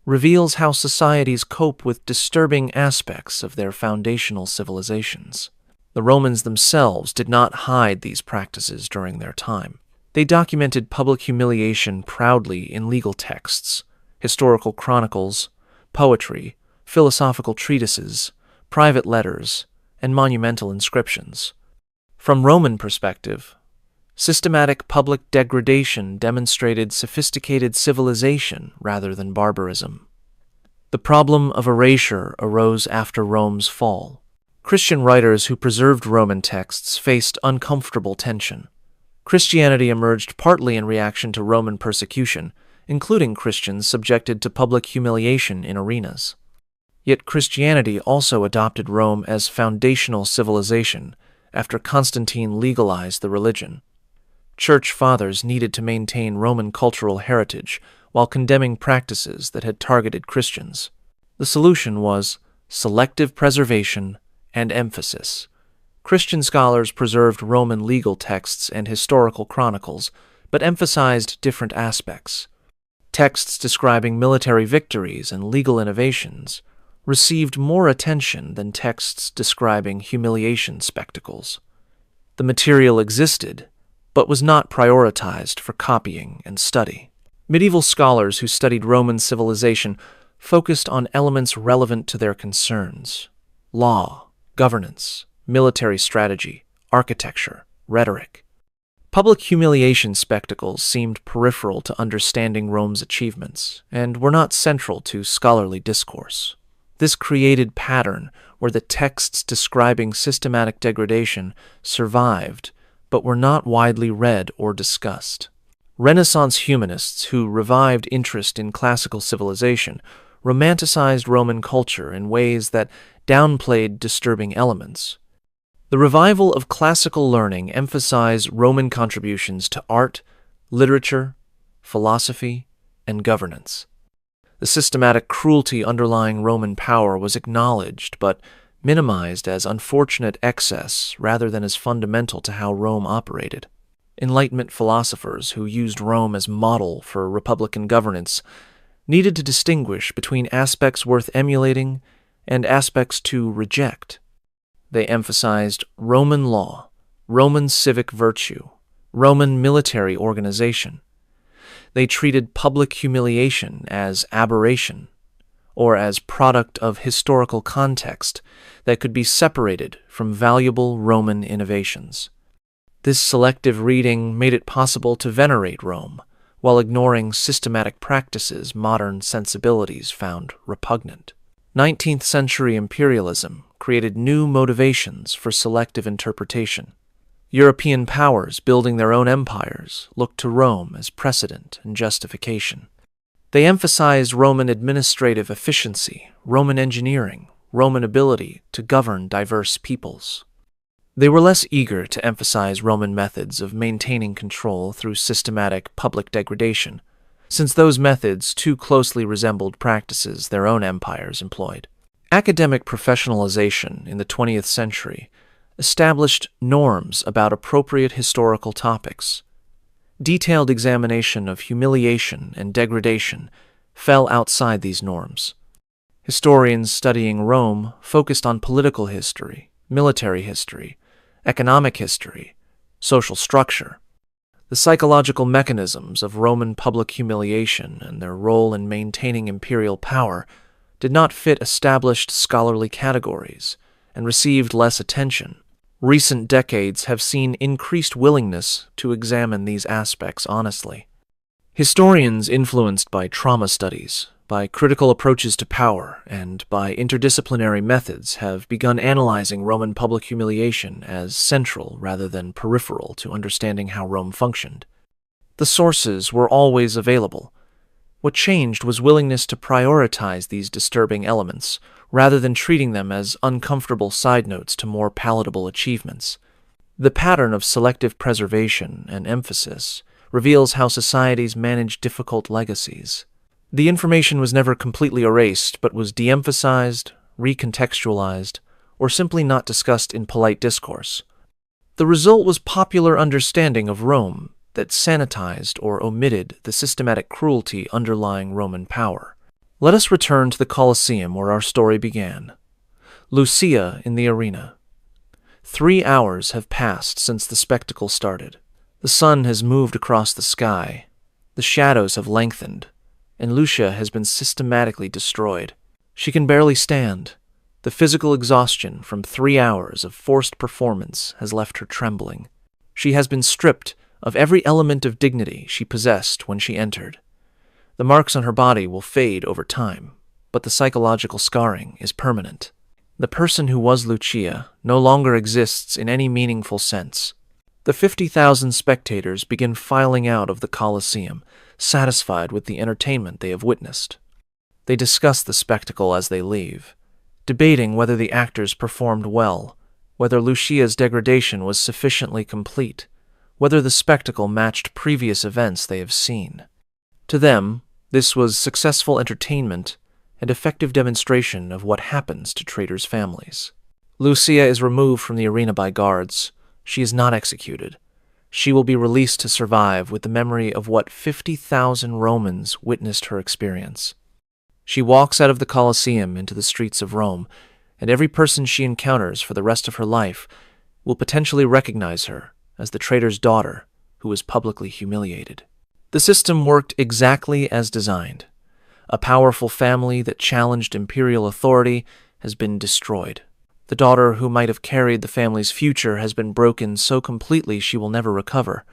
reveals how societies cope with disturbing aspects of their foundational civilizations. The Romans themselves did not hide these practices during their time. They documented public humiliation proudly in legal texts, historical chronicles, poetry, philosophical treatises, private letters, and monumental inscriptions. From Roman perspective, systematic public degradation demonstrated sophisticated civilization rather than barbarism. The problem of erasure arose after Rome's fall. Christian writers who preserved Roman texts faced uncomfortable tension. Christianity emerged partly in reaction to Roman persecution, including Christians subjected to public humiliation in arenas. Yet Christianity also adopted Rome as foundational civilization after Constantine legalized the religion. Church fathers needed to maintain Roman cultural heritage while condemning practices that had targeted Christians. The solution was selective preservation and emphasis. Christian scholars preserved Roman legal texts and historical chronicles, but emphasized different aspects. Texts describing military victories and legal innovations received more attention than texts describing humiliation spectacles. The material existed, but was not prioritized for copying and study. Medieval scholars who studied Roman civilization focused on elements relevant to their concerns: law, governance, military strategy, architecture, rhetoric. Public humiliation spectacles seemed peripheral to understanding Rome's achievements and were not central to scholarly discourse. This created pattern where the texts describing systematic degradation survived but were not widely read or discussed. Renaissance humanists who revived interest in classical civilization romanticized Roman culture in ways that downplayed disturbing elements. The revival of classical learning emphasized Roman contributions to art, literature, philosophy, and governance. The systematic cruelty underlying Roman power was acknowledged but minimized as unfortunate excess rather than as fundamental to how Rome operated. Enlightenment philosophers who used Rome as model for republican governance needed to distinguish between aspects worth emulating and aspects to reject. They emphasized Roman law, Roman civic virtue, Roman military organization. They treated public humiliation as aberration, or as product of historical context that could be separated from valuable Roman innovations. This selective reading made it possible to venerate Rome, while ignoring systematic practices modern sensibilities found repugnant. 19th century imperialism created new motivations for selective interpretation. European powers building their own empires looked to Rome as precedent and justification. They emphasized Roman administrative efficiency, Roman engineering, Roman ability to govern diverse peoples. They were less eager to emphasize Roman methods of maintaining control through systematic public degradation, since those methods too closely resembled practices their own empires employed. Academic professionalization in the 20th century established norms about appropriate historical topics. Detailed examination of humiliation and degradation fell outside these norms. Historians studying Rome focused on political history, military history, economic history, social structure. The psychological mechanisms of Roman public humiliation and their role in maintaining imperial power did not fit established scholarly categories and received less attention. Recent decades have seen increased willingness to examine these aspects honestly. Historians influenced by trauma studies, by critical approaches to power, and by interdisciplinary methods have begun analyzing Roman public humiliation as central rather than peripheral to understanding how Rome functioned. The sources were always available. What changed was willingness to prioritize these disturbing elements, rather than treating them as uncomfortable side notes to more palatable achievements. The pattern of selective preservation and emphasis reveals how societies manage difficult legacies. The information was never completely erased, but was de-emphasized, recontextualized, or simply not discussed in polite discourse. The result was popular understanding of Rome that sanitized or omitted the systematic cruelty underlying Roman power. Let us return to the Colosseum where our story began. Lucia in the arena. 3 hours have passed since the spectacle started. The sun has moved across the sky. The shadows have lengthened, and Lucia has been systematically destroyed. She can barely stand. The physical exhaustion from 3 hours of forced performance has left her trembling. She has been stripped of every element of dignity she possessed when she entered. The marks on her body will fade over time, but the psychological scarring is permanent. The person who was Lucia no longer exists in any meaningful sense. The 50,000 spectators begin filing out of the Colosseum, satisfied with the entertainment they have witnessed. They discuss the spectacle as they leave, debating whether the actors performed well, whether Lucia's degradation was sufficiently complete, whether the spectacle matched previous events they have seen. To them, this was successful entertainment and effective demonstration of what happens to traitors' families. Lucia is removed from the arena by guards. She is not executed. She will be released to survive with the memory of what 50,000 Romans witnessed her experience. She walks out of the Colosseum into the streets of Rome, and every person she encounters for the rest of her life will potentially recognize her as the traitor's daughter who was publicly humiliated. The system worked exactly as designed. A powerful family that challenged imperial authority has been destroyed. The daughter who might have carried the family's future has been broken so completely she will never recover.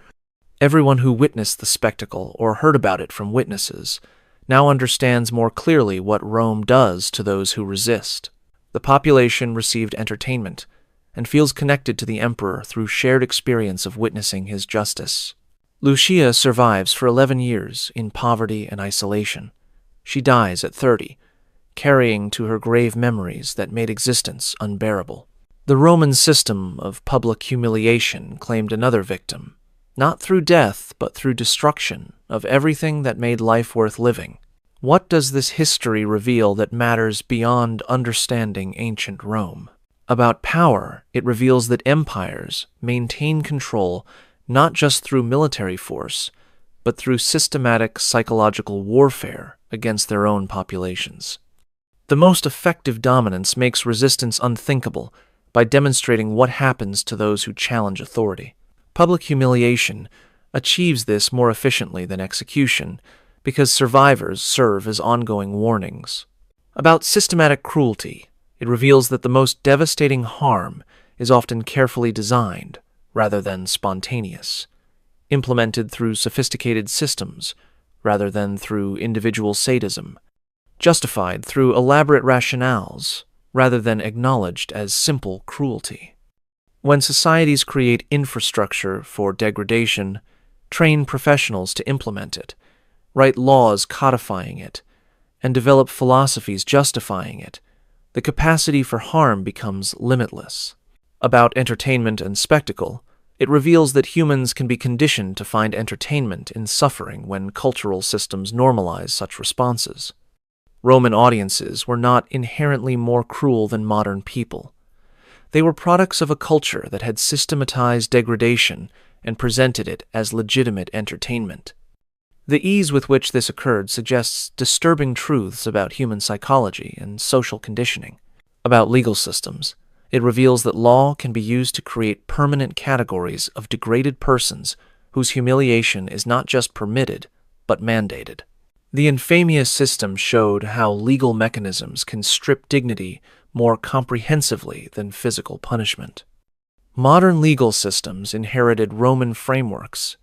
Everyone who witnessed the spectacle or heard about it from witnesses now understands more clearly what Rome does to those who resist. The population received entertainment and feels connected to the emperor through shared experience of witnessing his justice. Lucia survives for 11 years in poverty and isolation. She dies at 30, carrying to her grave memories that made existence unbearable. The Roman system of public humiliation claimed another victim, not through death, but through destruction of everything that made life worth living. What does this history reveal that matters beyond understanding ancient Rome? About power, it reveals that empires maintain control not just through military force, but through systematic psychological warfare against their own populations. The most effective dominance makes resistance unthinkable by demonstrating what happens to those who challenge authority. Public humiliation achieves this more efficiently than execution because survivors serve as ongoing warnings. About systematic cruelty, it reveals that the most devastating harm is often carefully designed rather than spontaneous, implemented through sophisticated systems rather than through individual sadism, justified through elaborate rationales rather than acknowledged as simple cruelty. When societies create infrastructure for degradation, train professionals to implement it, write laws codifying it, and develop philosophies justifying it, the capacity for harm becomes limitless. About entertainment and spectacle, it reveals that humans can be conditioned to find entertainment in suffering when cultural systems normalize such responses. Roman audiences were not inherently more cruel than modern people. They were products of a culture that had systematized degradation and presented it as legitimate entertainment. The ease with which this occurred suggests disturbing truths about human psychology and social conditioning. About legal systems, it reveals that law can be used to create permanent categories of degraded persons whose humiliation is not just permitted, but mandated. The infamous system showed how legal mechanisms can strip dignity more comprehensively than physical punishment. Modern legal systems inherited Roman frameworks,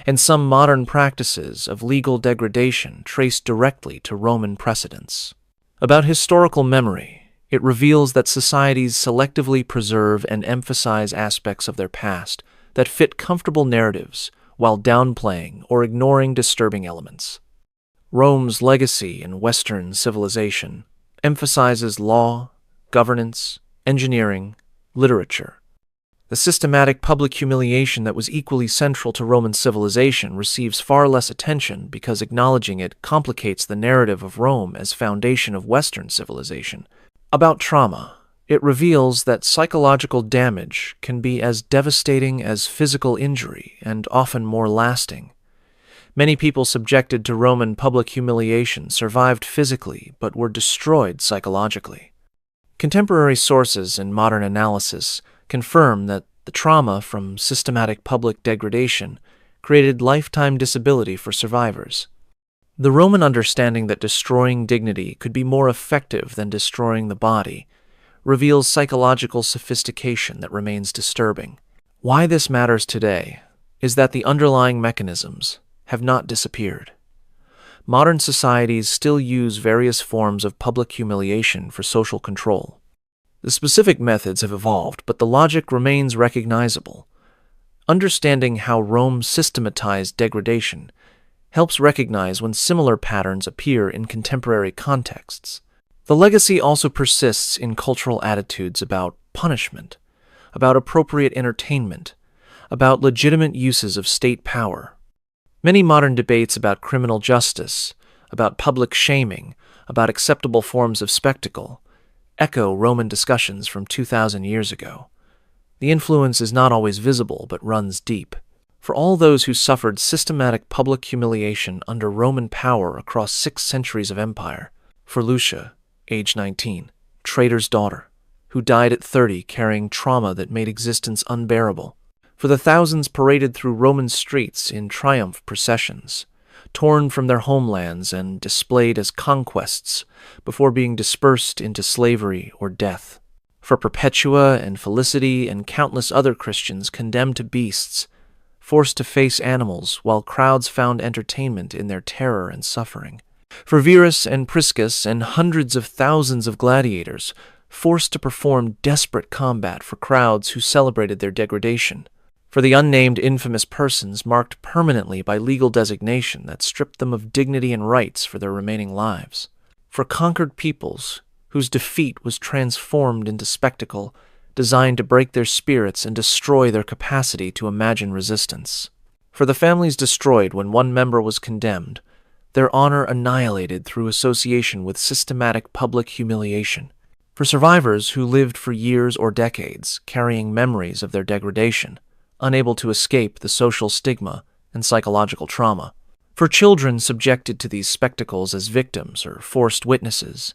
and some modern practices of legal degradation trace directly to Roman precedents. About historical memory, it reveals that societies selectively preserve and emphasize aspects of their past that fit comfortable narratives while downplaying or ignoring disturbing elements. Rome's legacy in Western civilization emphasizes law, governance, engineering, literature. The systematic public humiliation that was equally central to Roman civilization receives far less attention because acknowledging it complicates the narrative of Rome as foundation of Western civilization. About trauma, it reveals that psychological damage can be as devastating as physical injury and often more lasting. Many people subjected to Roman public humiliation survived physically but were destroyed psychologically. Contemporary sources and modern analysis confirm that the trauma from systematic public degradation created lifetime disability for survivors. The Roman understanding that destroying dignity could be more effective than destroying the body reveals psychological sophistication that remains disturbing. Why this matters today is that the underlying mechanisms have not disappeared. Modern societies still use various forms of public humiliation for social control. The specific methods have evolved, but the logic remains recognizable. Understanding how Rome systematized degradation helps recognize when similar patterns appear in contemporary contexts. The legacy also persists in cultural attitudes about punishment, about appropriate entertainment, about legitimate uses of state power. Many modern debates about criminal justice, about public shaming, about acceptable forms of spectacle, echo Roman discussions from 2,000 years ago. The influence is not always visible, but runs deep. For all those who suffered systematic public humiliation under Roman power across 6 centuries of empire, for Lucia, age 19, trader's daughter, who died at 30 carrying trauma that made existence unbearable, for the thousands paraded through Roman streets in triumph processions, torn from their homelands and displayed as conquests before being dispersed into slavery or death, for Perpetua and Felicity and countless other Christians condemned to beasts, forced to face animals while crowds found entertainment in their terror and suffering, for Verus and Priscus and hundreds of thousands of gladiators forced to perform desperate combat for crowds who celebrated their degradation, for the unnamed infamous persons marked permanently by legal designation that stripped them of dignity and rights for their remaining lives, for conquered peoples whose defeat was transformed into spectacle designed to break their spirits and destroy their capacity to imagine resistance, for the families destroyed when one member was condemned, their honor annihilated through association with systematic public humiliation, for survivors who lived for years or decades carrying memories of their degradation, unable to escape the social stigma and psychological trauma, for children subjected to these spectacles as victims or forced witnesses,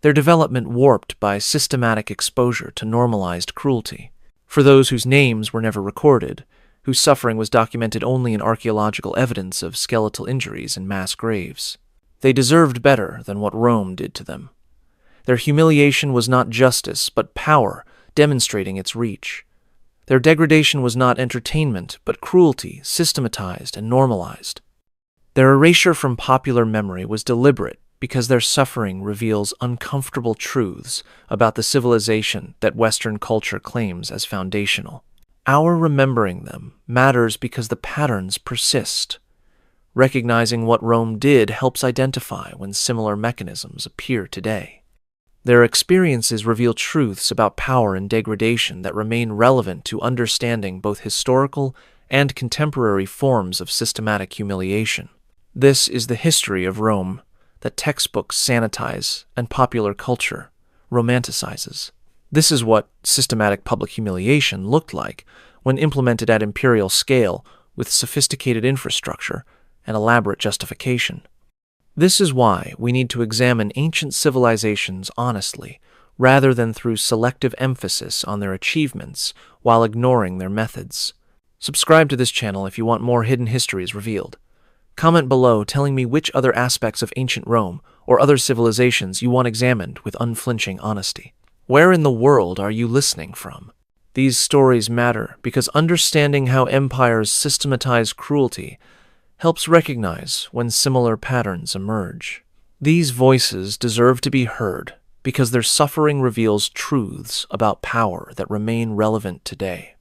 their development warped by systematic exposure to normalized cruelty, for those whose names were never recorded, whose suffering was documented only in archaeological evidence of skeletal injuries and mass graves. They deserved better than what Rome did to them. Their humiliation was not justice, but power, demonstrating its reach. Their degradation was not entertainment, but cruelty, systematized and normalized. Their erasure from popular memory was deliberate because their suffering reveals uncomfortable truths about the civilization that Western culture claims as foundational. Our remembering them matters because the patterns persist. Recognizing what Rome did helps identify when similar mechanisms appear today. Their experiences reveal truths about power and degradation that remain relevant to understanding both historical and contemporary forms of systematic humiliation. This is the history of Rome that textbooks sanitize and popular culture romanticizes. This is what systematic public humiliation looked like when implemented at imperial scale with sophisticated infrastructure and elaborate justification. This is why we need to examine ancient civilizations honestly, rather than through selective emphasis on their achievements while ignoring their methods. Subscribe to this channel if you want more hidden histories revealed. Comment below telling me which other aspects of ancient Rome or other civilizations you want examined with unflinching honesty. Where in the world are you listening from? These stories matter because understanding how empires systematize cruelty helps recognize when similar patterns emerge. These voices deserve to be heard because their suffering reveals truths about power that remain relevant today.